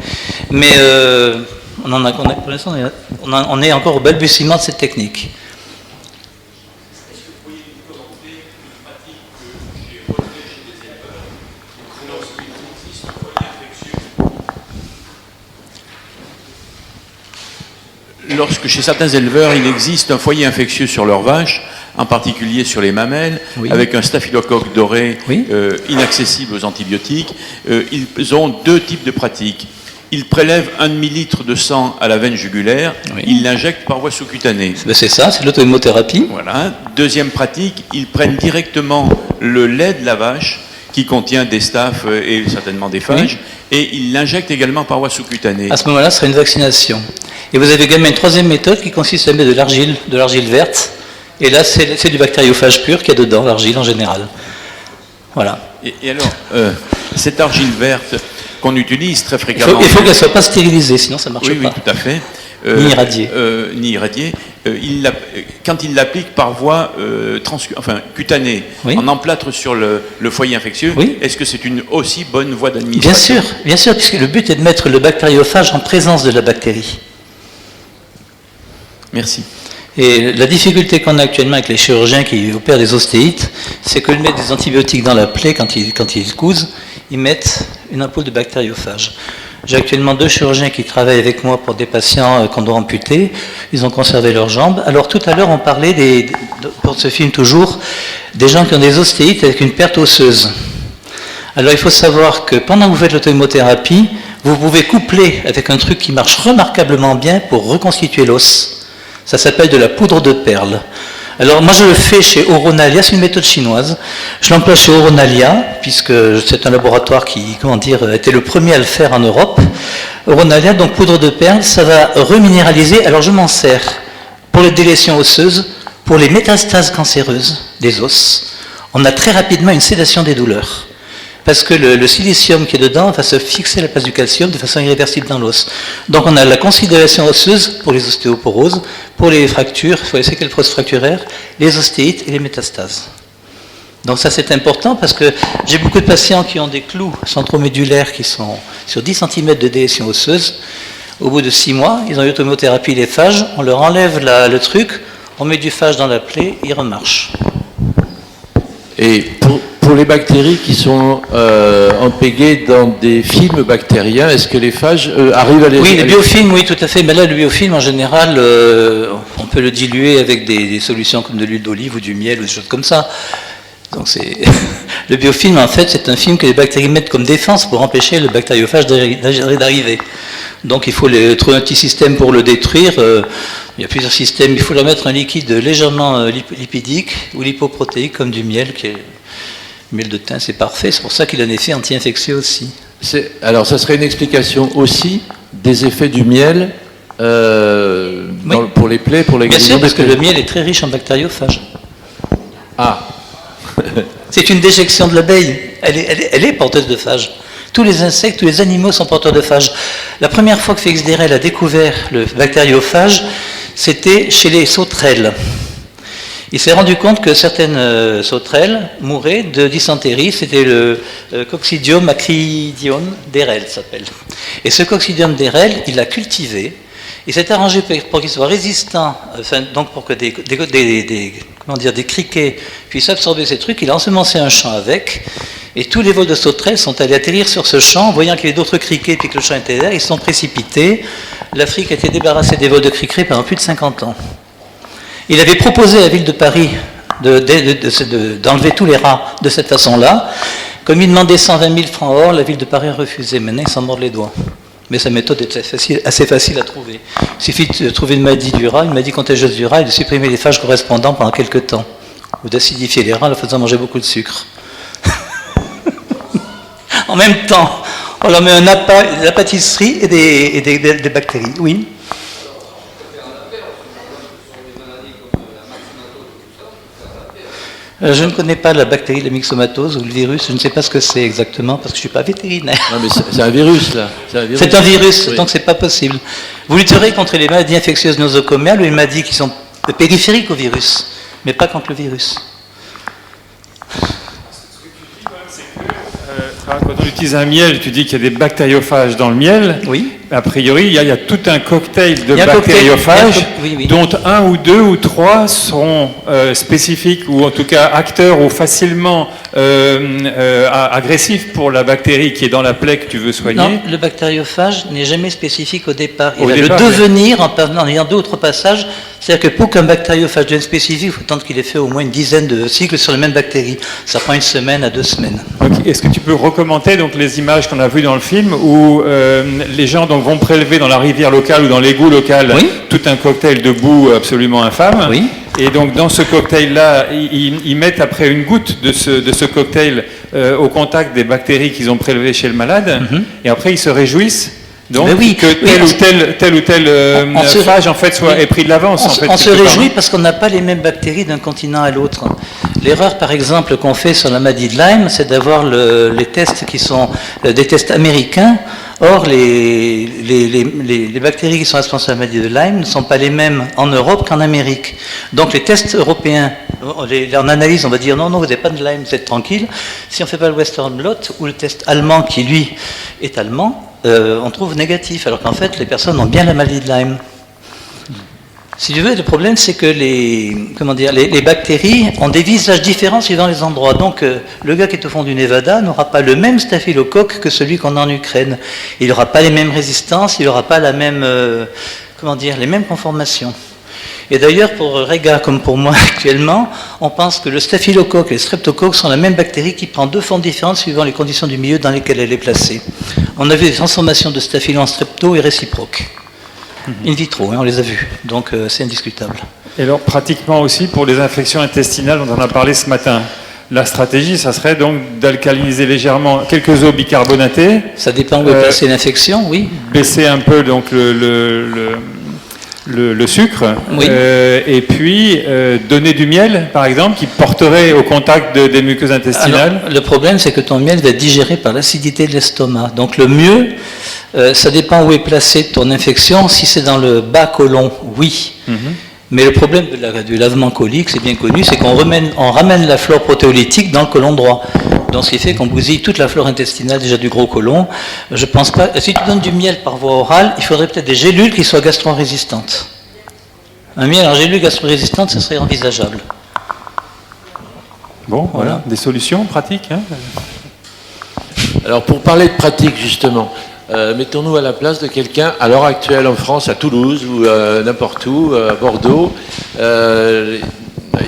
Mais pour l'instant, on est encore au balbutiement de cette technique. Est-ce que vous pourriez nous commenter une pratique que j'ai relevée chez des éleveurs, lorsqu'il existe un foyer infectieux? Lorsque chez certains éleveurs, il existe un foyer infectieux sur leurs vaches, en particulier sur les mamelles, oui, avec un staphylocoque doré, oui, inaccessible aux antibiotiques, ils ont deux types de pratiques. Ils prélèvent 1 demi-litre de sang à la veine jugulaire, oui, ils l'injectent par voie sous-cutanée. C'est ça, c'est l'auto-hémothérapie. Voilà. Deuxième pratique, ils prennent directement le lait de la vache, qui contient des staphes et certainement des phages, oui, et ils l'injectent également par voie sous-cutanée. À ce moment-là, ce serait une vaccination. Et vous avez également une troisième méthode qui consiste à mettre de l'argile verte. Et là, c'est du bactériophage pur qu'il y a dedans, l'argile en général. Voilà. Et alors, cette argile verte qu'on utilise très fréquemment... Il faut qu'elle ne soit pas stérilisée, sinon ça ne marche pas. Oui, tout à fait. Ni irradiée. Ni irradiée. Quand il l'applique par voie cutanée, oui, en emplâtre sur le foyer infectieux, oui, est-ce que c'est une aussi bonne voie d'administration? Bien sûr, puisque le but est de mettre le bactériophage en présence de la bactérie. Merci. Et la difficulté qu'on a actuellement avec les chirurgiens qui opèrent des ostéites, c'est qu'ils mettent des antibiotiques dans la plaie quand ils cousent, ils mettent une ampoule de bactériophage. J'ai actuellement 2 chirurgiens qui travaillent avec moi pour des patients qu'on doit amputer. Ils ont conservé leurs jambes. Alors tout à l'heure, on parlait, pour ce film toujours, des gens qui ont des ostéites avec une perte osseuse. Alors il faut savoir que pendant que vous faites l'autohémothérapie, vous pouvez coupler avec un truc qui marche remarquablement bien pour reconstituer l'os. Ça s'appelle de la poudre de perle. Alors moi je le fais chez Oronalia, c'est une méthode chinoise. Je l'emploie chez Oronalia, puisque c'est un laboratoire qui, était le premier à le faire en Europe. Oronalia, donc poudre de perle, ça va reminéraliser. Alors je m'en sers pour les délétions osseuses, pour les métastases cancéreuses des os. On a très rapidement une sédation des douleurs. Parce que le silicium qui est dedans va se fixer à la place du calcium de façon irréversible dans l'os. Donc on a la consolidation osseuse pour les ostéoporoses, pour les fractures, pour les séquelles post-fracturaires, les ostéites et les métastases. Donc ça c'est important parce que j'ai beaucoup de patients qui ont des clous centromédulaires qui sont sur 10 cm de délétion osseuse. Au bout de 6 mois, ils ont eu l'autohémothérapie, les phages, on leur enlève le truc, on met du phage dans la plaie, ils remarchent. Et pour les bactéries qui sont empéguées dans des films bactériens, est-ce que les phages arrivent à les... Oui, les biofilms, oui, tout à fait. Mais là, le biofilm, en général, on peut le diluer avec des solutions comme de l'huile d'olive ou du miel ou des choses comme ça. Donc le biofilm, en fait, c'est un film que les bactéries mettent comme défense pour empêcher le bactériophage d'arriver. Donc il faut trouver un petit système pour le détruire. Il y a plusieurs systèmes. Il faut leur mettre un liquide légèrement lipidique ou lipoprotéique comme du miel qui est... Miel de thym, c'est parfait, c'est pour ça qu'il a un effet anti-infectieux aussi. Alors, ça serait une explication aussi des effets du miel oui. Pour les plaies, pour les Bien sûr, parce que le miel est très riche en bactériophages. Ah. C'est une déjection de l'abeille, elle est porteuse de phages. Tous les insectes, tous les animaux sont porteurs de phages. La première fois que Félix Derel a découvert le bactériophage, c'était chez les sauterelles. Il s'est rendu compte que certaines sauterelles mouraient de dysenterie, c'était le Coccidium acridium derel, ça s'appelle. Et ce Coccidium derel, il l'a cultivé, il s'est arrangé pour qu'il soit résistant, enfin, donc pour que des criquets puissent absorber ces trucs, il a ensemencé un champ avec, et tous les vols de sauterelles sont allés atterrir sur ce champ, voyant qu'il y avait d'autres criquets et que le champ était vert, ils se sont précipités. L'Afrique a été débarrassée des vols de criquets pendant plus de 50 ans. Il avait proposé à la ville de Paris d'enlever tous les rats de cette façon-là. Comme il demandait 120 000 francs or, la ville de Paris a refusé. Maintenant, il s'en mord les doigts. Mais sa méthode est assez facile à trouver. Il suffit de trouver une maladie du rat, une maladie contagieuse du rat, et de supprimer les phages correspondants pendant quelques temps. Ou d'acidifier les rats en leur faisant manger beaucoup de sucre. En même temps, on leur met de la pâtisserie et des bactéries. Oui. Je ne connais pas la bactérie de myxomatose ou le virus, je ne sais pas ce que c'est exactement parce que je ne suis pas vétérinaire. Non mais c'est un virus là. C'est un virus, oui. Donc c'est pas possible. Vous lutterez contre les maladies infectieuses nosocomiales ou les maladies qui sont périphériques au virus, mais pas contre le virus. Quand on utilise un miel, tu dis qu'il y a des bactériophages dans le miel. Oui. A priori, il y a tout un cocktail de bactériophages, dont 1 ou 2 ou 3 seront spécifiques, ou en tout cas acteurs ou facilement agressifs pour la bactérie qui est dans la plaie que tu veux soigner. Non, le bactériophage n'est jamais spécifique au départ. Il va le devenir en ayant 2 ou 3 passages. C'est-à-dire que pour qu'un bactériophage devienne spécifique, il faut attendre qu'il ait fait au moins une dizaine de cycles sur la même bactérie. Ça prend 1 semaine à 2 semaines. Okay. Est-ce que tu peux recommander donc les images qu'on a vues dans le film où les gens vont prélever dans la rivière locale ou dans l'égout local tout un cocktail de boue absolument infâme. Oui. Et donc dans ce cocktail-là, ils mettent après une goutte de ce cocktail au contact des bactéries qu'ils ont prélevées chez le malade, et après ils se réjouissent. Donc que tel ou tel phage en fait ait pris de l'avance. On se réjouit parce qu'on n'a pas les mêmes bactéries d'un continent à l'autre. L'erreur par exemple qu'on fait sur la maladie de Lyme, c'est d'avoir les tests qui sont des tests américains. Or les bactéries qui sont responsables de la maladie de Lyme ne sont pas les mêmes en Europe qu'en Amérique. Donc les tests européens, en analyse on va dire non, vous n'avez pas de Lyme, vous êtes tranquille. Si on ne fait pas le Western blot ou le test allemand qui lui est allemand, on trouve négatif, alors qu'en fait, les personnes ont bien la maladie de Lyme. Si tu veux, le problème, c'est que les bactéries ont des visages différents suivant les endroits. Donc, le gars qui est au fond du Nevada n'aura pas le même staphylocoque que celui qu'on a en Ukraine. Il n'aura pas les mêmes résistances, il n'aura pas la même, les mêmes conformations. Et d'ailleurs, pour Rega comme pour moi actuellement, on pense que le staphylocoque et le streptocoque sont la même bactérie qui prend deux formes différentes suivant les conditions du milieu dans lesquelles elle est placée. On a vu des transformations de staphylo en strepto et réciproques. In vitro, on les a vus, donc c'est indiscutable. Et alors, pratiquement aussi pour les infections intestinales, on en a parlé ce matin. La stratégie, ça serait donc d'alcaliniser légèrement quelques eaux bicarbonatées. Ça dépend où est placée l'infection, oui. Baisser un peu donc le sucre, oui. Et puis donner du miel, par exemple, qui porterait au contact des muqueuses intestinales. Alors, le problème, c'est que ton miel va être digéré par l'acidité de l'estomac. Donc le mieux, ça dépend où est placée ton infection. Si c'est dans le bas côlon, oui. Mais le problème du lavement colique, c'est bien connu, c'est qu'on ramène la flore protéolytique dans le côlon droit. Donc ce qui fait qu'on bousille toute la flore intestinale déjà du gros côlon. Je pense pas. Si tu donnes du miel par voie orale, il faudrait peut-être des gélules qui soient gastro-résistantes. Un miel en gélule gastro-résistante, ça serait envisageable. Bon, voilà, des solutions pratiques. Hein. Alors pour parler de pratique justement, mettons-nous à la place de quelqu'un à l'heure actuelle en France, à Toulouse ou n'importe où, à Bordeaux.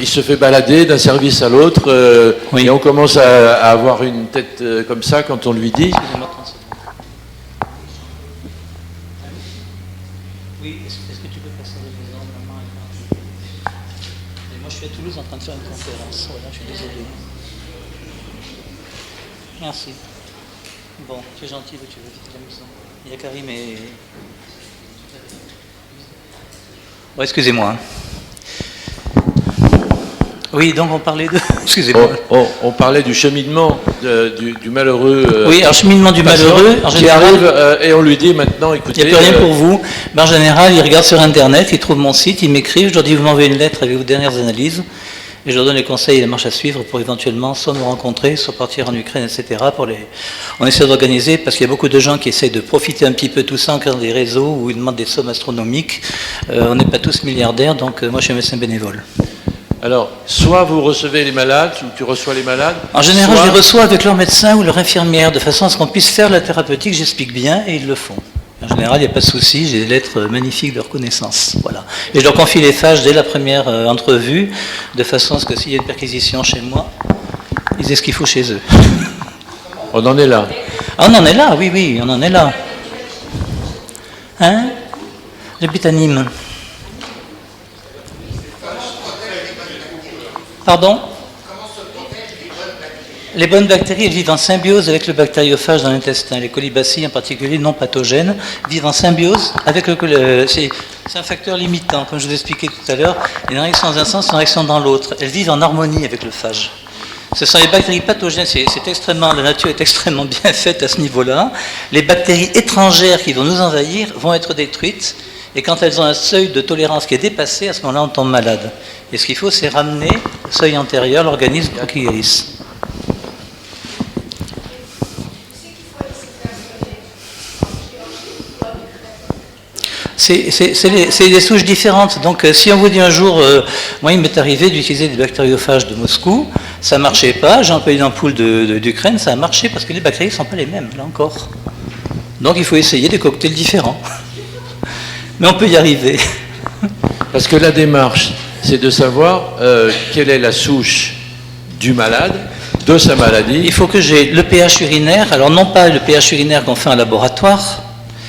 Il se fait balader d'un service à l'autre oui. Et on commence à avoir une tête comme ça quand on lui dit. Oui, est-ce que tu peux passer avec les ordres, maman et moi je suis à Toulouse en train de faire une conférence, voilà, je suis désolé. Merci. Bon, tu es gentil, tu veux vite à la maison. Il y a Karim et... Bon, excusez-moi. Oui, donc on parlait de... Excusez-moi. On parlait du cheminement du malheureux... oui, alors cheminement du malheureux... En général, qui arrive et on lui dit maintenant, écoutez... Il n'y a plus rien pour vous. Mais en général, il regarde sur Internet, il trouve mon site, il m'écrit, je leur dis, vous m'envoyez une lettre avec vos dernières analyses, et je leur donne les conseils et les marches à suivre pour éventuellement soit nous rencontrer, soit partir en Ukraine, etc. On essaie d'organiser, parce qu'il y a beaucoup de gens qui essayent de profiter un petit peu de tout ça en créant des réseaux où ils demandent des sommes astronomiques. On n'est pas tous milliardaires, donc moi je suis un médecin bénévole. Alors, soit vous recevez les malades, ou tu reçois les malades. En général, je les reçois avec leur médecin ou leur infirmière, de façon à ce qu'on puisse faire la thérapeutique, j'explique bien, et ils le font. En général, il n'y a pas de souci, j'ai des lettres magnifiques de reconnaissance. Voilà. Et je leur confie les phages dès la première entrevue, de façon à ce que s'il y a une perquisition chez moi, ils aient ce qu'il faut chez eux. On en est là. Ah, on en est là, oui, on en est là. Hein? J'habite à Nîmes. Pardon? Les bonnes bactéries, elles vivent en symbiose avec le bactériophage dans l'intestin. Les colibacilles, en particulier non pathogènes, vivent en symbiose avec c'est un facteur limitant, comme je vous expliquais tout à l'heure. Il y a une réaction dans un sens, une réaction dans l'autre. Elles vivent en harmonie avec le phage. Ce sont les bactéries pathogènes, la nature est extrêmement bien faite à ce niveau-là. Les bactéries étrangères qui vont nous envahir vont être détruites. Et quand elles ont un seuil de tolérance qui est dépassé, à ce moment-là, on tombe malade. Et ce qu'il faut, c'est ramener au seuil antérieur l'organisme pour qu'il guérisse. C'est des souches différentes. Donc, si on vous dit un jour, moi, il m'est arrivé d'utiliser des bactériophages de Moscou, ça ne marchait pas. J'ai employé une ampoule d'Ukraine, ça a marché parce que les bactéries ne sont pas les mêmes, là encore. Donc, il faut essayer des cocktails différents. Mais on peut y arriver. Parce que la démarche, c'est de savoir quelle est la souche du malade, de sa maladie. Il faut que j'ai le pH urinaire, alors non pas le pH urinaire qu'on fait en laboratoire,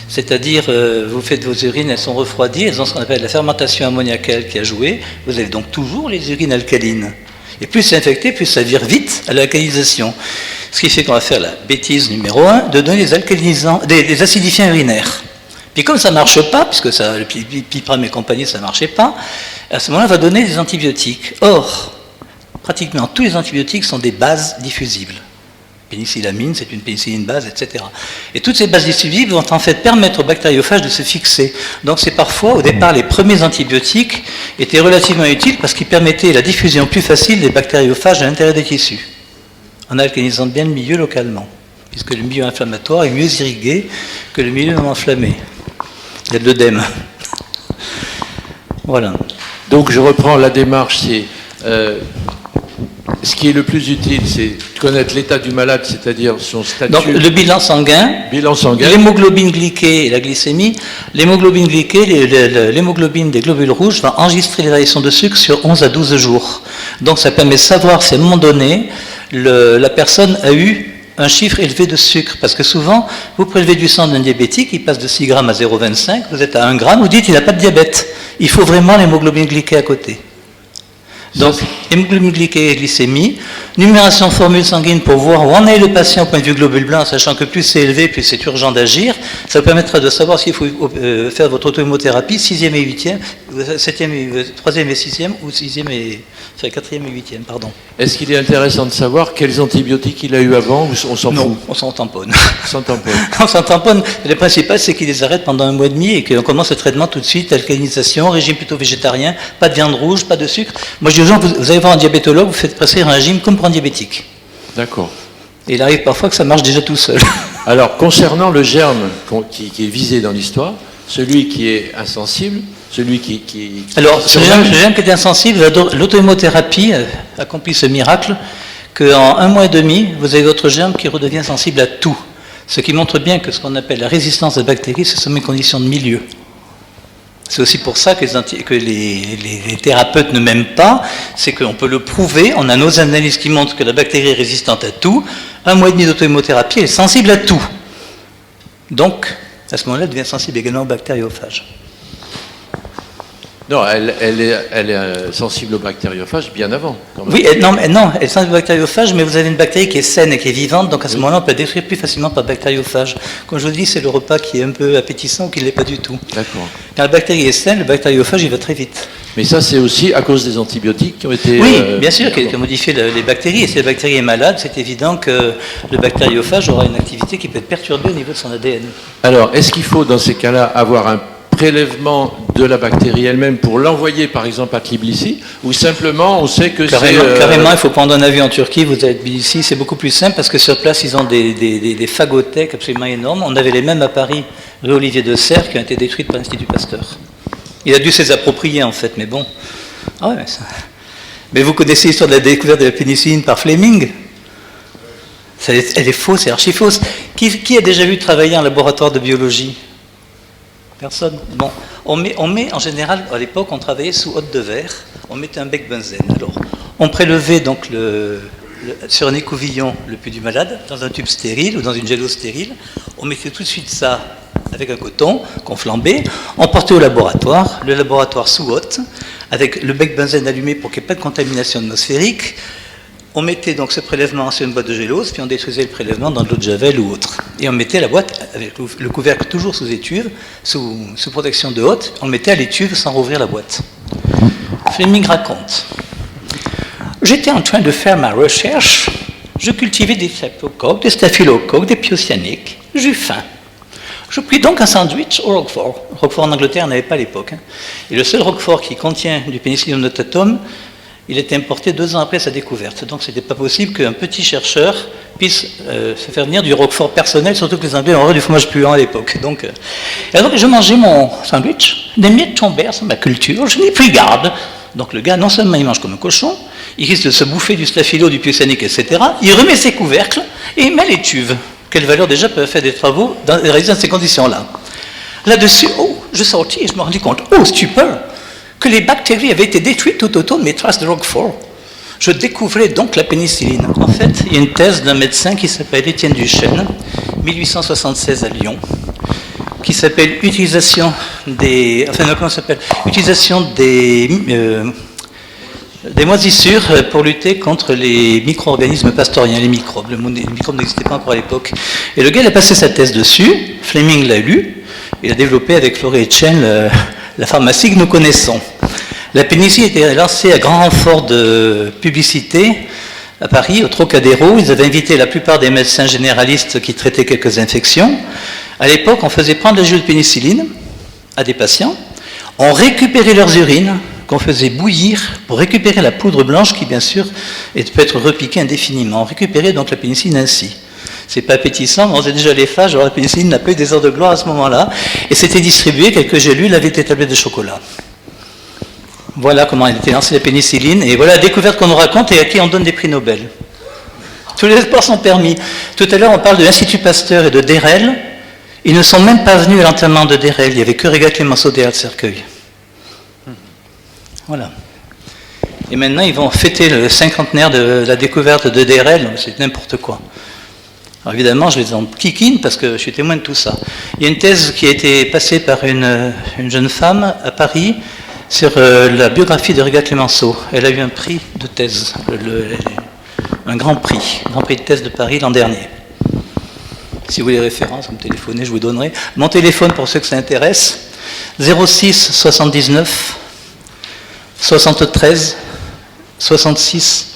c'est-à-dire vous faites vos urines, elles sont refroidies, elles ont ce qu'on appelle la fermentation ammoniacale qui a joué, vous avez donc toujours les urines alcalines. Et plus c'est infecté, plus ça vire vite à l'alcalinisation. Ce qui fait qu'on va faire la bêtise numéro 1, de donner des alcalinisants, des acidifiants urinaires. Puis comme ça ne marche pas, puisque le Pipram et compagnie, ça ne marchait pas, à ce moment-là, on va donner des antibiotiques. Or, pratiquement tous les antibiotiques sont des bases diffusibles. Pénicillamine, c'est une pénicilline base, etc. Et toutes ces bases diffusibles vont en fait permettre aux bactériophages de se fixer. Donc c'est parfois, au départ, les premiers antibiotiques étaient relativement utiles parce qu'ils permettaient la diffusion plus facile des bactériophages à l'intérieur des tissus, en alcalinisant bien le milieu localement, puisque le milieu inflammatoire est mieux irrigué que le milieu non enflammé. Il y a de l'œdème. Voilà. Donc je reprends la démarche, c'est ce qui est le plus utile, c'est de connaître l'état du malade, c'est-à-dire son statut. Donc le bilan sanguin, l'hémoglobine glyquée et la glycémie. L'hémoglobine glyquée, l'hémoglobine des globules rouges va enregistrer les variations de sucre sur 11 à 12 jours. Donc ça permet de savoir si à un moment donné, la personne a eu un chiffre élevé de sucre. Parce que souvent, vous prélevez du sang d'un diabétique, il passe de 6 grammes à 0,25, vous êtes à 1 gramme, vous dites qu'il n'a pas de diabète. Il faut vraiment l'hémoglobine glyquée à côté. Donc, hémoglobine glyquée et glycémie, numération formule sanguine pour voir où en est le patient au point de vue globule blanc, sachant que plus c'est élevé, plus c'est urgent d'agir. Ça vous permettra de savoir s'il faut faire votre auto-hémothérapie 6e et 8e, 7e et 3e et 6e, ou 6e et 4e et 8e, pardon. Est-ce qu'il est intéressant de savoir quels antibiotiques il a eu avant, ou on s'en fout? Non, on s'en tamponne. On s'en tamponne. Le principal, c'est qu'il les arrête pendant 1 mois et demi et qu'on commence le traitement tout de suite, alcalinisation, régime plutôt végétarien, pas de viande rouge, pas de sucre. Moi, je dis aux gens, vous allez voir un diabétologue, vous faites prescrire un régime comme pour un diabétique. D'accord. Et il arrive parfois que ça marche déjà tout seul. Alors, concernant le germe qui est visé dans l'histoire, celui qui est insensible, celui qui alors, ce germe qui est insensible, l'auto-hémothérapie accomplit ce miracle qu'en 1 mois et demi, vous avez votre germe qui redevient sensible à tout. Ce qui montre bien que ce qu'on appelle la résistance des bactéries, ce sont mes conditions de milieu. C'est aussi pour ça que les thérapeutes ne m'aiment pas, c'est qu'on peut le prouver, on a nos analyses qui montrent que la bactérie est résistante à tout, 1 mois et demi d'auto-hémothérapie, elle est sensible à tout. Donc, à ce moment-là, elle devient sensible également aux bactériophages. Non, elle est sensible aux bactériophages bien avant. Oui, non, elle est sensible aux bactériophages, mais vous avez une bactérie qui est saine et qui est vivante, donc à ce moment-là, on peut la détruire plus facilement par bactériophage. Comme je vous dis, c'est le repas qui est un peu appétissant ou qui ne l'est pas du tout. D'accord. Quand la bactérie est saine, le bactériophage, il va très vite. Mais ça, c'est aussi à cause des antibiotiques qui ont été... Oui, bien sûr, qui ont modifié les bactéries. Et si la bactérie est malade, c'est évident que le bactériophage aura une activité qui peut être perturbée au niveau de son ADN. Alors, est-ce qu'il faut, dans ces cas-là, avoir un prélèvement de la bactérie elle-même pour l'envoyer, par exemple, à Tbilissi, ou simplement on sait que Carrément, il faut prendre un avion en Turquie, vous êtes Tbilissi, c'est beaucoup plus simple parce que sur place, ils ont des phagothèques absolument énormes. On avait les mêmes à Paris, rue Olivier de Serres, qui ont été détruites par l'Institut Pasteur. Il a dû se les approprier, en fait, mais bon. Ah ouais, mais vous connaissez l'histoire de la découverte de la pénicilline par Fleming? Elle est fausse, c'est archi fausse. Qui a déjà vu travailler en laboratoire de biologie? Personne. Bon, on met en général, à l'époque, on travaillait sous hôte de verre, on mettait un bec benzène. Alors, on prélevait donc sur un écouvillon le pus du malade, dans un tube stérile ou dans une gélose stérile. On mettait tout de suite ça avec un coton qu'on flambait. On portait au laboratoire, le laboratoire sous hôte, avec le bec benzène allumé pour qu'il n'y ait pas de contamination atmosphérique. On mettait donc ce prélèvement sur une boîte de gélose, puis on détruisait le prélèvement dans de l'eau de javel ou autre. Et on mettait la boîte avec le couvercle toujours sous étuve, sous protection de haute, on le mettait à l'étuve sans rouvrir la boîte. Fleming raconte: j'étais en train de faire ma recherche, je cultivais des streptocoques, des staphylocoques, des piocyanniques, j'eus faim. Je pris donc un sandwich au Roquefort. Roquefort en Angleterre n'avait pas à l'époque. Et le seul Roquefort qui contient du pénicillium notatum, il était importé 2 ans après sa découverte. Donc, ce n'était pas possible qu'un petit chercheur puisse se faire venir du Roquefort personnel, surtout que les Anglais ont horreur du fromage puant à l'époque. Donc, je mangeais mon sandwich, des miettes tombèrent sur ma culture, je n'y pris garde. Donc, le gars, non seulement il mange comme un cochon, il risque de se bouffer du staphylo, du piocyannique, etc. Il remet ses couvercles et il met l'étuve. Quelle valeur déjà peuvent faire des travaux réalisés dans ces conditions-là. Là-dessus, je sortis et je me rendis compte, stupeur, que les bactéries avaient été détruites tout autour de mes traces de Roquefort. Je découvrais donc la pénicilline. En fait, il y a une thèse d'un médecin qui s'appelle Étienne Duchesne, 1876 à Lyon, qui s'appelle utilisation des moisissures pour lutter contre les micro-organismes pastoriens, les microbes. Les microbes n'existaient pas encore à l'époque. Et le gars, il a passé sa thèse dessus, Fleming l'a lu, il a développé avec Florey et Chen la pharmacie que nous connaissons. La pénicilline était lancée à grand renfort de publicité à Paris, au Trocadéro. Ils avaient invité la plupart des médecins généralistes qui traitaient quelques infections. À l'époque, on faisait prendre le jus de pénicilline à des patients, on récupérait leurs urines, qu'on faisait bouillir pour récupérer la poudre blanche qui, bien sûr, peut être repiquée indéfiniment. On récupérait donc la pénicilline ainsi. C'est pas appétissant, mais on faisait déjà les phages, alors la pénicilline n'a pas eu des heures de gloire à ce moment-là, et c'était distribué, quelques gélules avec des tablettes de chocolat. Voilà comment a été lancée la pénicilline, et voilà la découverte qu'on nous raconte et à qui on donne des prix Nobel. Tous les espoirs sont permis. Tout à l'heure, on parle de l'Institut Pasteur et de Dérel. Ils ne sont même pas venus à l'enterrement de Dérel. Il n'y avait que Régat Clémenceau de Cercueil. Voilà. Et maintenant, ils vont fêter le 50e de la découverte de Dérel. C'est n'importe quoi. Alors évidemment, je les en kikine parce que je suis témoin de tout ça. Il y a une thèse qui a été passée par une jeune femme à Paris sur la biographie de Régat Clémenceau. Elle a eu un prix de thèse, un grand prix de thèse de Paris l'an dernier. Si vous voulez les références, vous me téléphonez, je vous donnerai. Mon téléphone pour ceux que ça intéresse, 06 79 73 66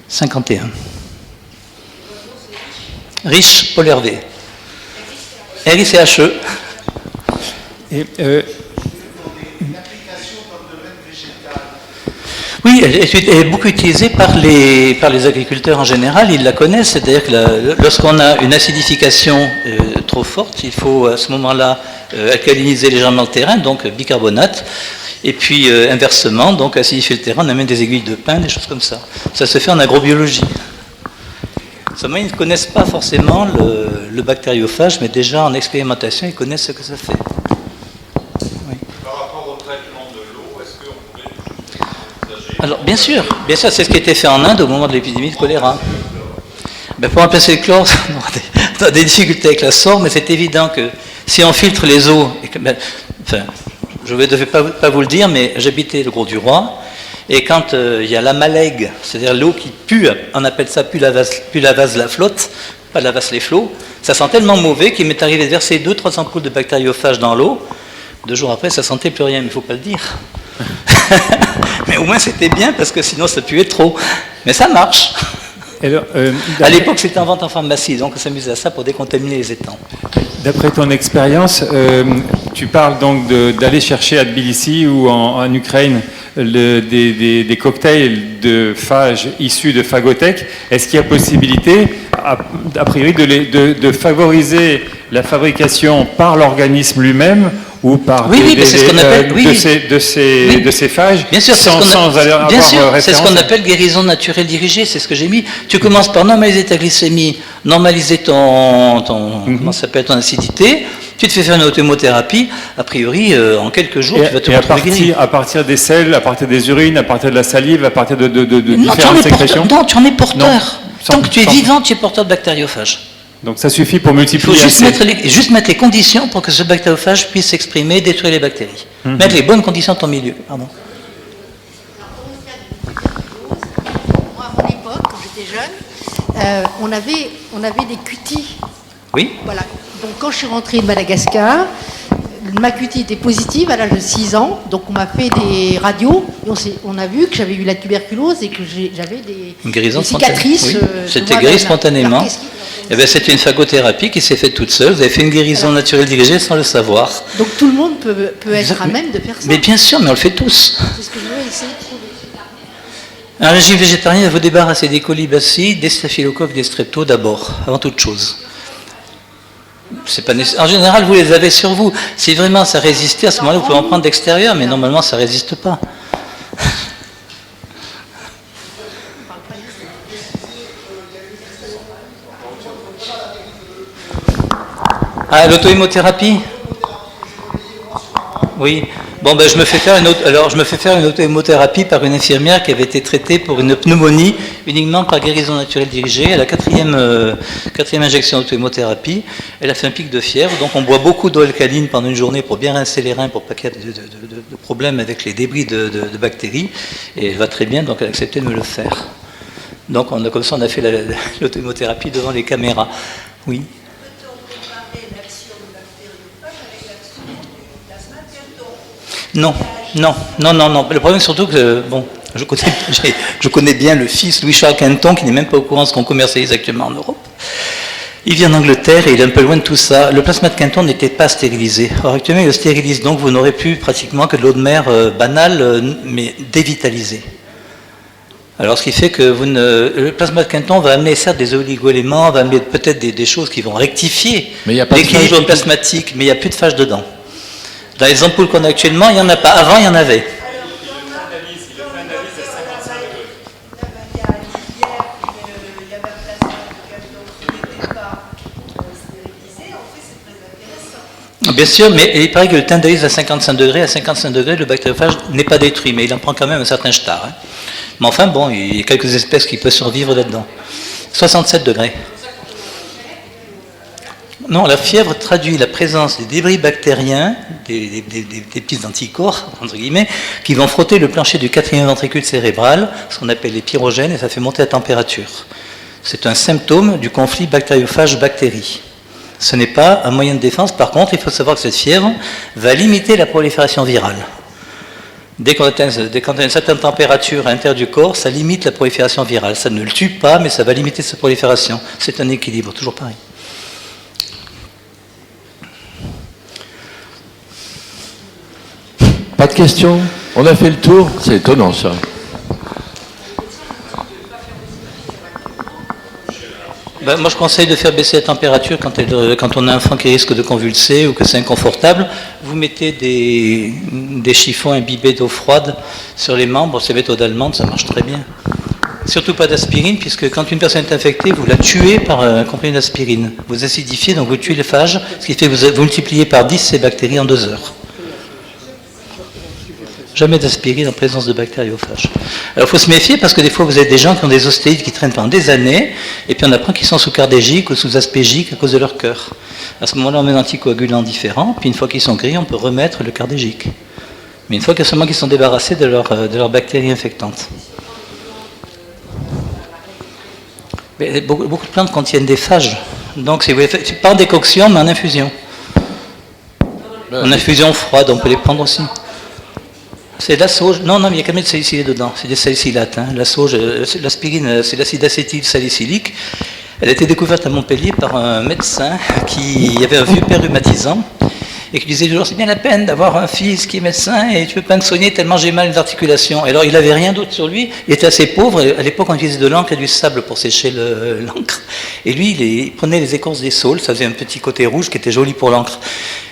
51. Riche Paul Hervé. RICHE. Et, oui, elle est beaucoup utilisée par les agriculteurs en général, ils la connaissent, c'est-à-dire que lorsqu'on a une acidification trop forte, il faut à ce moment-là alcaliniser légèrement le terrain, donc bicarbonate, et puis inversement, donc acidifier le terrain, on amène des aiguilles de pin, des choses comme ça. Ça se fait en agrobiologie. Seulement, ils ne connaissent pas forcément le bactériophage, mais déjà en expérimentation, ils connaissent ce que ça fait. Oui. Par rapport au traitement de l'eau, est-ce qu'on pourrait envisager... Alors, bien sûr, c'est ce qui a été fait en Inde au moment de l'épidémie de choléra. Ben, pour remplacer le chlore, on a des difficultés avec la sorte, mais c'est évident que si on filtre les eaux, je ne vais pas vous le dire, mais j'habitais le Gros du Roi, et quand il y a la malègue, c'est-à-dire l'eau qui pue, on appelle ça pue la vase la flotte, pas la vase les flots, ça sent tellement mauvais qu'il m'est arrivé de verser 200-300 ampoules de bactériophages dans l'eau. 2 jours après, ça sentait plus rien, mais il ne faut pas le dire. Mais au moins c'était bien, parce que sinon ça puait trop. Mais ça marche. alors, À l'époque, c'était en vente en pharmacie, donc on s'amusait à ça pour décontaminer les étangs. d'après ton expérience, tu parles donc d'aller chercher à Tbilissi ou en Ukraine des cocktails de phages issus de phagothèques. Est-ce qu'il y a possibilité, a priori, de favoriser la fabrication par l'organisme lui-même ou par de ces phages, bien sûr, sans avoir c'est ce qu'on appelle guérison naturelle dirigée, c'est ce que j'ai mis. Tu commences par normaliser ta glycémie, normaliser comment ça s'appelle, ton acidité, tu te fais faire une auto-hémothérapie, a priori, en quelques jours, tu vas te retrouver guéri. À partir des selles, à partir des urines, à partir de la salive, à partir de différentes sécrétions. Non, tu en es porteur. Tant que tu es vivant, tu es porteur de bactériophage. Donc ça suffit pour Il multiplier. faut juste mettre les conditions pour que ce bactériophage puisse s'exprimer, détruire les bactéries. Mettre les bonnes conditions dans ton milieu. Pardon. Moi, à mon époque, quand j'étais jeune, on avait des cutis. Oui. Voilà. Donc quand je suis rentrée de Madagascar, ma cutie était positive à l'âge de 6 ans. Donc on m'a fait des radios. Et on a vu que j'avais eu la tuberculose et que j'avais des cicatrices. Oui. C'était guéri spontanément. Eh bien, c'est une phagothérapie qui s'est faite toute seule. Vous avez fait une guérison naturelle dirigée sans le savoir. Donc tout le monde peut être à même de faire ça. Mais bien sûr, mais on le fait tous. C'est ce que je veux essayer de trouver. Un régime végétarien va vous débarrasser des colibacilles, des staphylocoques, des streptos d'abord, avant toute chose. C'est pas en général, vous les avez sur vous. Si vraiment ça résistait, à ce moment-là, vous pouvez en prendre d'extérieur, mais normalement, ça ne résiste pas. Ah, l'auto-hémothérapie ? Oui. Bon, ben, je me fais faire une auto-hémothérapie par une infirmière qui avait été traitée pour une pneumonie uniquement par guérison naturelle dirigée. À la quatrième injection d'auto-hémothérapie, elle a fait un pic de fièvre. Donc, on boit beaucoup d'eau alcaline pendant une journée pour bien rincer les reins, pour pas qu'il y ait de problème avec les débris de bactéries. Et elle va très bien, donc elle a accepté de me le faire. Donc, comme ça, on a fait l'auto-hémothérapie devant les caméras. Oui. Non. Le problème est surtout que, bon, je connais bien le fils Louis-Charles Quinton, qui n'est même pas au courant de ce qu'on commercialise actuellement en Europe. Il vient d'Angleterre et il est un peu loin de tout ça. Le plasma de Quinton n'était pas stérilisé. Or, actuellement, il le stérilise, donc vous n'aurez plus pratiquement que de l'eau de mer banale, mais dévitalisée. Alors, ce qui fait que le plasma de Quinton va amener certes des oligo-éléments, va amener peut-être des choses qui vont rectifier l'équilibre plasmatique, mais il n'y a plus de phage dedans. Dans les ampoules qu'on a actuellement, il n'y en a pas. Avant, il y en avait. Bien sûr, mais il paraît que le thym d'Aïs à 55 degrés, le bactériophage n'est pas détruit, mais il en prend quand même un certain shtar. Hein. Mais enfin, bon, il y a quelques espèces qui peuvent survivre là-dedans. 67 degrés. Non, la fièvre traduit la présence des débris bactériens, des petits anticorps, entre guillemets, qui vont frotter le plancher du 4e ventricule cérébral, ce qu'on appelle les pyrogènes, et ça fait monter la température. C'est un symptôme du conflit bactériophage-bactérie. Ce n'est pas un moyen de défense. Par contre, il faut savoir que cette fièvre va limiter la prolifération virale. Dès qu'on atteint une certaine température à l'intérieur du corps, ça limite la prolifération virale. Ça ne le tue pas, mais ça va limiter sa prolifération. C'est un équilibre, toujours pareil. Pas de questions? On a fait le tour? C'est étonnant, ça. Ben, moi, je conseille de faire baisser la température quand on a un enfant qui risque de convulser ou que c'est inconfortable. Vous mettez des chiffons imbibés d'eau froide sur les membres, c'est méthode allemande, ça marche très bien. Surtout pas d'aspirine, puisque quand une personne est infectée, vous la tuez par un comprimé d'aspirine. Vous acidifiez, donc vous tuez les phages, ce qui fait que vous multipliez par 10 ces bactéries en 2 heures. Jamais d'aspirine en présence de bactériophages. Alors il faut se méfier parce que des fois vous avez des gens qui ont des ostéites qui traînent pendant des années et puis on apprend qu'ils sont sous cardégique ou sous aspégique à cause de leur cœur. À ce moment-là on met un anticoagulant différent, puis une fois qu'ils sont gris on peut remettre le cardégique. Mais une fois que seulement qu'ils sont débarrassés de leurs bactéries infectantes. Mais beaucoup de plantes contiennent des phages. Donc si vous voulez, pas en décoction mais en infusion. En infusion froide on peut les prendre aussi. C'est de la sauge. Non, mais il y a quand même de salicylate dedans. C'est des salicylates. Hein. La sauge, l'aspirine, c'est l'acide acétylsalicylique. Elle a été découverte à Montpellier par un médecin qui avait un vieux père rhumatisant et qui disait toujours c'est bien la peine d'avoir un fils qui est médecin et tu peux pas me soigner tellement j'ai mal aux articulations. Et alors il n'avait rien d'autre sur lui. Il était assez pauvre. À l'époque, on utilisait de l'encre et du sable pour sécher l'encre. Et lui, il prenait les écorces des saules. Ça faisait un petit côté rouge qui était joli pour l'encre.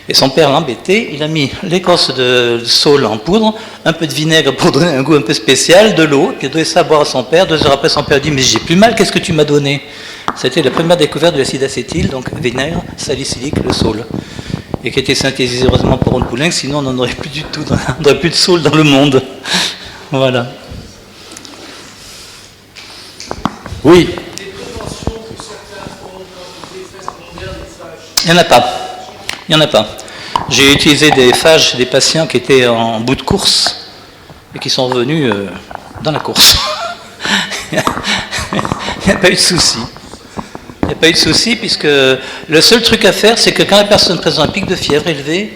Et son père l'embêtait, il a mis l'écorce de saule en poudre, un peu de vinaigre pour donner un goût un peu spécial, de l'eau, puis il a donné ça à boire à son père. 2 heures après, son père a dit « Mais j'ai plus mal, qu'est-ce que tu m'as donné ?» C'était la première découverte de l'acide acétyl, donc vinaigre, salicylique, le saule. Et qui a été synthétisé heureusement par Ron Poulenc, sinon on n'en aurait plus du tout, on n'aurait plus de saule dans le monde. Voilà. Oui. Il n'y en a pas. Il n'y en a pas. J'ai utilisé des phages chez des patients qui étaient en bout de course et qui sont revenus dans la course. Il n'y a pas eu de souci. Il n'y a pas eu de souci puisque le seul truc à faire, c'est que quand la personne présente un pic de fièvre élevé,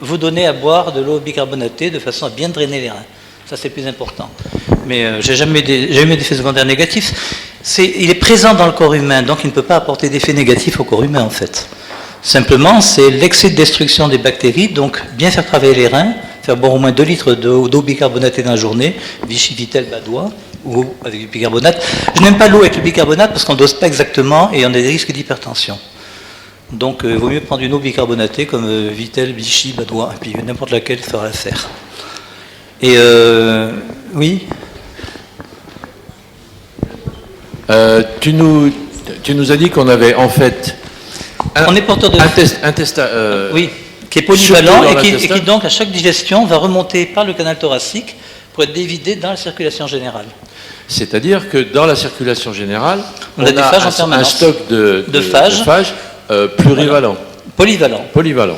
vous donnez à boire de l'eau bicarbonatée de façon à bien drainer les reins. Ça, c'est le plus important. Mais j'ai jamais eu d'effets secondaires négatifs. Il est présent dans le corps humain, donc il ne peut pas apporter d'effets négatifs au corps humain, en fait. Simplement, c'est l'excès de destruction des bactéries, donc bien faire travailler les reins, faire boire au moins 2 litres d'eau bicarbonatée dans la journée, Vichy, Vitel, Badois, ou avec du bicarbonate. Je n'aime pas l'eau avec le bicarbonate parce qu'on ne dose pas exactement et on a des risques d'hypertension. Donc il vaut mieux prendre une eau bicarbonatée comme Vitel, Vichy, Badois, et puis n'importe laquelle fera l'affaire. Et oui. Tu nous as dit qu'on avait en fait on est porteur de oui, qui est polyvalent et qui donc à chaque digestion va remonter par le canal thoracique pour être dévidé dans la circulation générale. C'est-à-dire que dans la circulation générale, on a des phages en permanence. Un stock de phages plurivalent. Polyvalent.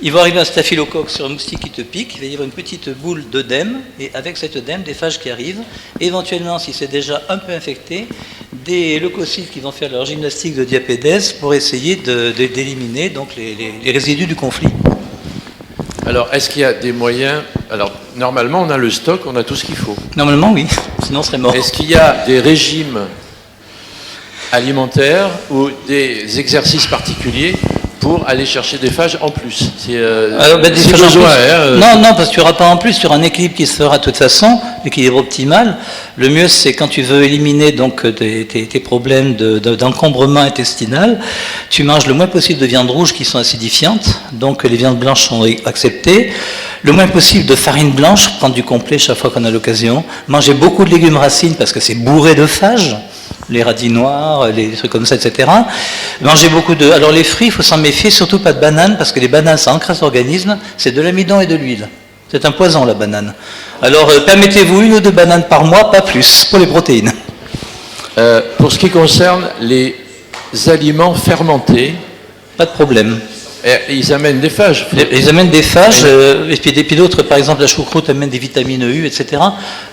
Il va arriver un staphylocoque sur un moustique qui te pique, il va y avoir une petite boule d'œdème, et avec cet œdème, des phages qui arrivent. Éventuellement, si c'est déjà un peu infecté, des leucocytes qui vont faire leur gymnastique de diapédèse pour essayer d'éliminer donc les résidus du conflit. Alors, est-ce qu'il y a des moyens... Alors, normalement, on a le stock, on a tout ce qu'il faut. Normalement, oui. Sinon, on serait mort. Est-ce qu'il y a des régimes alimentaires ou des exercices particuliers pour aller chercher des phages en plus? Alors, des phages besoin, en plus. Non, parce que tu n'auras pas en plus, tu auras un équilibre qui se fera de toute façon, l'équilibre optimal. Le mieux, c'est quand tu veux éliminer donc tes problèmes d'encombrement intestinal, tu manges le moins possible de viandes rouges qui sont acidifiantes, donc les viandes blanches sont acceptées. Le moins possible de farine blanche, prendre du complet chaque fois qu'on a l'occasion. Manger beaucoup de légumes racines parce que c'est bourré de phages. les radis noirs, les trucs comme ça, etc. Mangez beaucoup de... Alors les fruits, il faut s'en méfier, surtout pas de bananes, parce que les bananes, ça encrasse l'organisme, c'est de l'amidon et de l'huile. C'est un poison, la banane. Alors permettez-vous 1 ou 2 bananes par mois, pas plus, pour les protéines. Pour ce qui concerne les aliments fermentés, Pas de problème. ils amènent des phages. Ils amènent des phages, et puis d'autres, par exemple la choucroute amène des vitamines U, etc.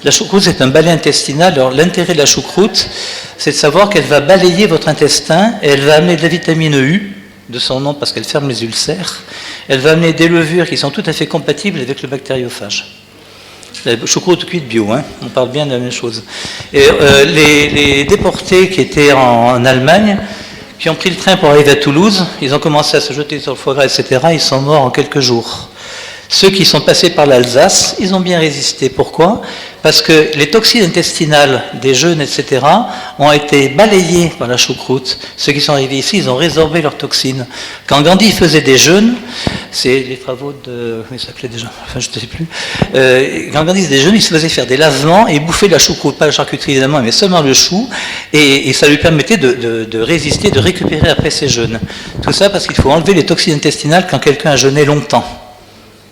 La choucroute, c'est un balai intestinal. Alors l'intérêt de la choucroute, c'est de savoir qu'elle va balayer votre intestin, et elle va amener de la vitamine U, de son nom parce qu'elle ferme les ulcères. Elle va amener des levures qui sont tout à fait compatibles avec le bactériophage. La choucroute cuite bio, hein, on parle bien de la même chose. Et les déportés qui étaient en Allemagne, qui ont pris le train pour arriver à Toulouse, ils ont commencé à se jeter sur le foie gras, etc. Ils sont morts en quelques jours. Ceux qui sont passés par l'Alsace, ils ont bien résisté. Pourquoi? Parce que les toxines intestinales des jeûnes, etc., ont été balayées par la choucroute. Ceux qui sont arrivés ici, ils ont résorbé leurs toxines. Quand Gandhi faisait des jeûnes, c'est les travaux de... Comment il s'appelait déjà? Enfin, je ne sais plus. Quand Gandhi faisait des jeûnes, il se faisait faire des lavements et il bouffait de la choucroute, pas la charcuterie évidemment, mais seulement le chou. Et ça lui permettait de résister, de récupérer après ses jeûnes. Tout ça parce qu'il faut enlever les toxines intestinales quand quelqu'un a jeûné longtemps.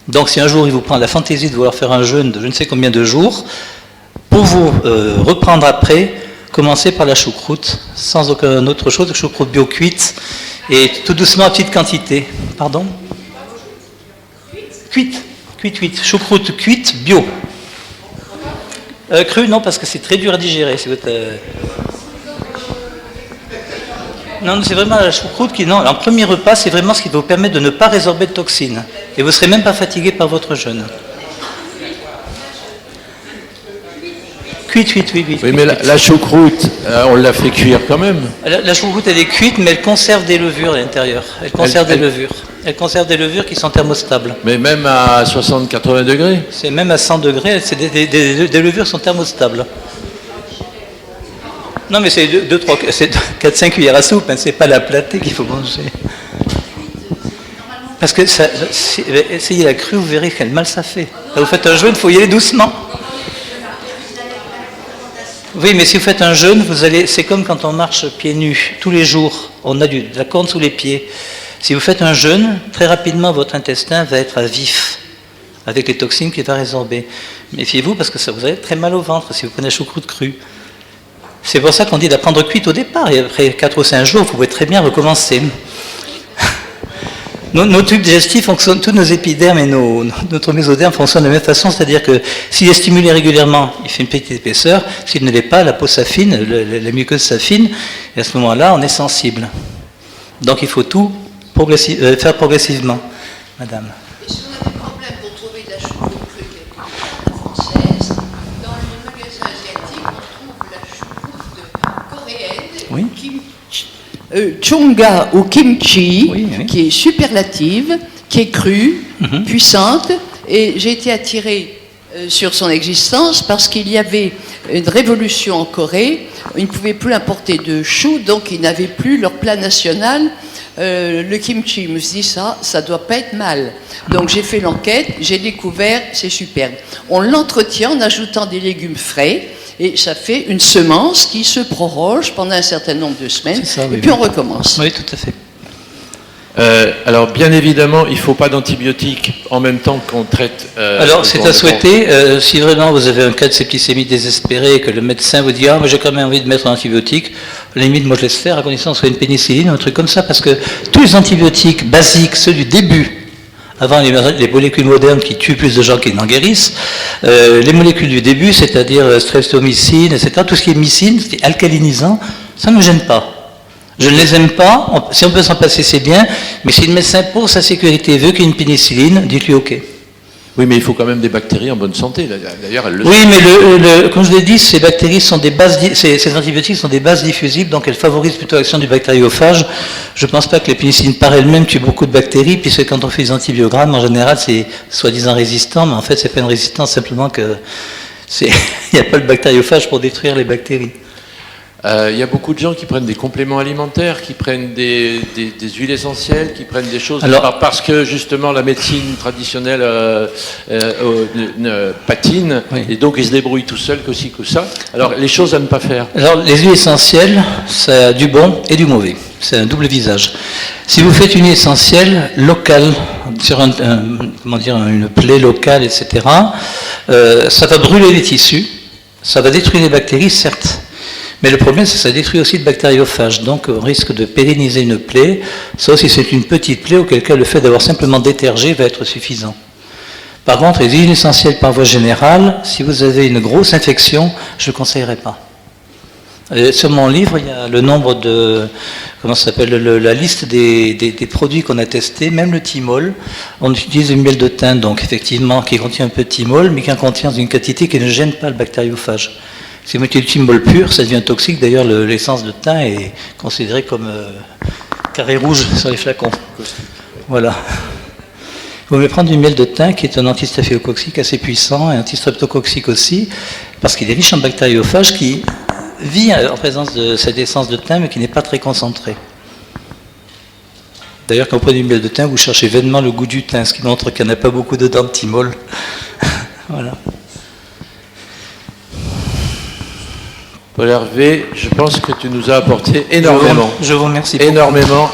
Donc si un jour il vous prend la fantaisie de vouloir faire un jeûne de je ne sais combien de jours, pour vous reprendre après, commencez par la choucroute, sans aucune autre chose, choucroute bio cuite, et tout doucement à petite quantité. Pardon? Cuite, choucroute cuite bio. Crue, non, parce que c'est très dur à digérer. Non, c'est vraiment la choucroute qui, non, en premier repas, c'est vraiment ce qui va vous permettre de ne pas résorber de toxines. Et vous ne serez même pas fatigué par votre jeûne. Cuite, oui. Oui, mais la choucroute, on l'a fait cuire quand même. La choucroute, elle est cuite, mais elle conserve des levures à l'intérieur. Elle conserve des levures qui sont thermostables. Mais même à 60-80 degrés? C'est même à 100 degrés, c'est des levures sont thermostables. Non, mais c'est 4-5 cuillères à soupe, hein, c'est pas la platée qu'il faut manger. Parce que essayez la crue, vous verrez quel mal ça fait. Là, vous faites un jeûne, il faut y aller doucement. Oui, mais si vous faites un jeûne, c'est comme quand on marche pieds nus tous les jours, on a de la corne sous les pieds. Si vous faites un jeûne, très rapidement votre intestin va être à vif, avec les toxines qu'il va résorber. Méfiez-vous parce que ça vous avez très mal au ventre si vous prenez la choucroute crue. C'est pour ça qu'on dit d'apprendre cuite au départ, et après 4 ou 5 jours, vous pouvez très bien recommencer. Nos tubes digestifs fonctionnent, tous nos épidermes et notre mésoderme fonctionnent de la même façon, c'est-à-dire que s'il est stimulé régulièrement, il fait une petite épaisseur, s'il ne l'est pas, la peau s'affine, la muqueuse s'affine, et à ce moment-là, on est sensible. Donc il faut tout faire progressivement. Madame. Et si on a des problèmes pour trouver de la choucroute crue quelque part française, dans les magasins asiatiques, on trouve la choucroute coréenne, Oui. chunga ou kimchi, Oui. qui est superlative, qui est crue, puissante, et j'ai été attirée sur son existence parce qu'il y avait une révolution en Corée. Ils ne pouvaient plus importer de chou, donc ils n'avaient plus leur plat national. Le kimchi, je me suis dit ça doit pas être mal. Donc j'ai fait l'enquête, j'ai découvert, c'est superbe. On l'entretient en ajoutant des légumes frais, et ça fait une semence qui se proroge pendant un certain nombre de semaines, et puis on recommence. Oui, tout à fait. Alors bien évidemment, il ne faut pas d'antibiotiques en même temps qu'on traite... Alors c'est à souhaiter, si vraiment vous avez un cas de septicémie désespéré et que le médecin vous dit « Ah, mais j'ai quand même envie de mettre un antibiotique », à la limite, moi je laisse faire, à condition que ce soit une pénicilline ou un truc comme ça, parce que tous les antibiotiques basiques, ceux du début, avant les molécules modernes qui tuent plus de gens qu'ils n'en guérissent, les molécules du début, c'est-à-dire streptomycine, etc., tout ce qui est mycine, ce qui est alcalinisant, ça ne me gêne pas. Je ne les aime pas, si on peut s'en passer, c'est bien, mais si le médecin, pour sa sécurité, veut qu'il y ait une pénicilline, dites-lui OK. Oui, mais il faut quand même des bactéries en bonne santé. D'ailleurs, elles le sont. Oui, mais comme je l'ai dit, ces bactéries sont des bases, ces antibiotiques sont des bases diffusibles, donc elles favorisent plutôt l'action du bactériophage. Je ne pense pas que les pénicillines par elles-mêmes tuent beaucoup de bactéries, puisque quand on fait des antibiogrammes, en général, c'est soi-disant résistant, mais en fait, c'est pas une résistance, simplement que il n'y a pas le bactériophage pour détruire les bactéries. Il y a beaucoup de gens qui prennent des compléments alimentaires, qui prennent des huiles essentielles, qui prennent des choses parce que justement la médecine traditionnelle patine, Oui. et donc ils se débrouillent tout seuls, que ci, que ça. Alors les choses à ne pas faire. Alors, les huiles essentielles, ça a du bon et du mauvais. C'est un double visage. Si vous faites une huile essentielle locale, sur une plaie locale, etc., ça va brûler les tissus, ça va détruire les bactéries, certes. Mais le problème, c'est que ça détruit aussi le bactériophage. Donc, on risque de pérenniser une plaie, sauf si c'est une petite plaie, auquel cas le fait d'avoir simplement détergé va être suffisant. Par contre, les huiles essentielles par voie générale, si vous avez une grosse infection, je ne conseillerais pas. Sur mon livre, il y a le nombre de, la liste des produits qu'on a testés, même le thymol. On utilise une miel de thym, donc effectivement, qui contient un peu de thymol, mais qui en contient une quantité qui ne gêne pas le bactériophage. Si vous mettez du thymol pur, ça devient toxique. D'ailleurs, l'essence de thym est considérée comme carré rouge sur les flacons. Voilà. Vous pouvez prendre du miel de thym, qui est un antistaphylocoxique assez puissant, et antistreptococcique aussi, parce qu'il est riche en bactériophages qui vit en présence de cette essence de thym, mais qui n'est pas très concentrée. D'ailleurs, quand vous prenez du miel de thym, vous cherchez vainement le goût du thym, ce qui montre qu'il n'y en a pas beaucoup dedans de thymol. Voilà. Paul Hervé, je pense que tu nous as apporté énormément. Je vous remercie beaucoup. Énormément.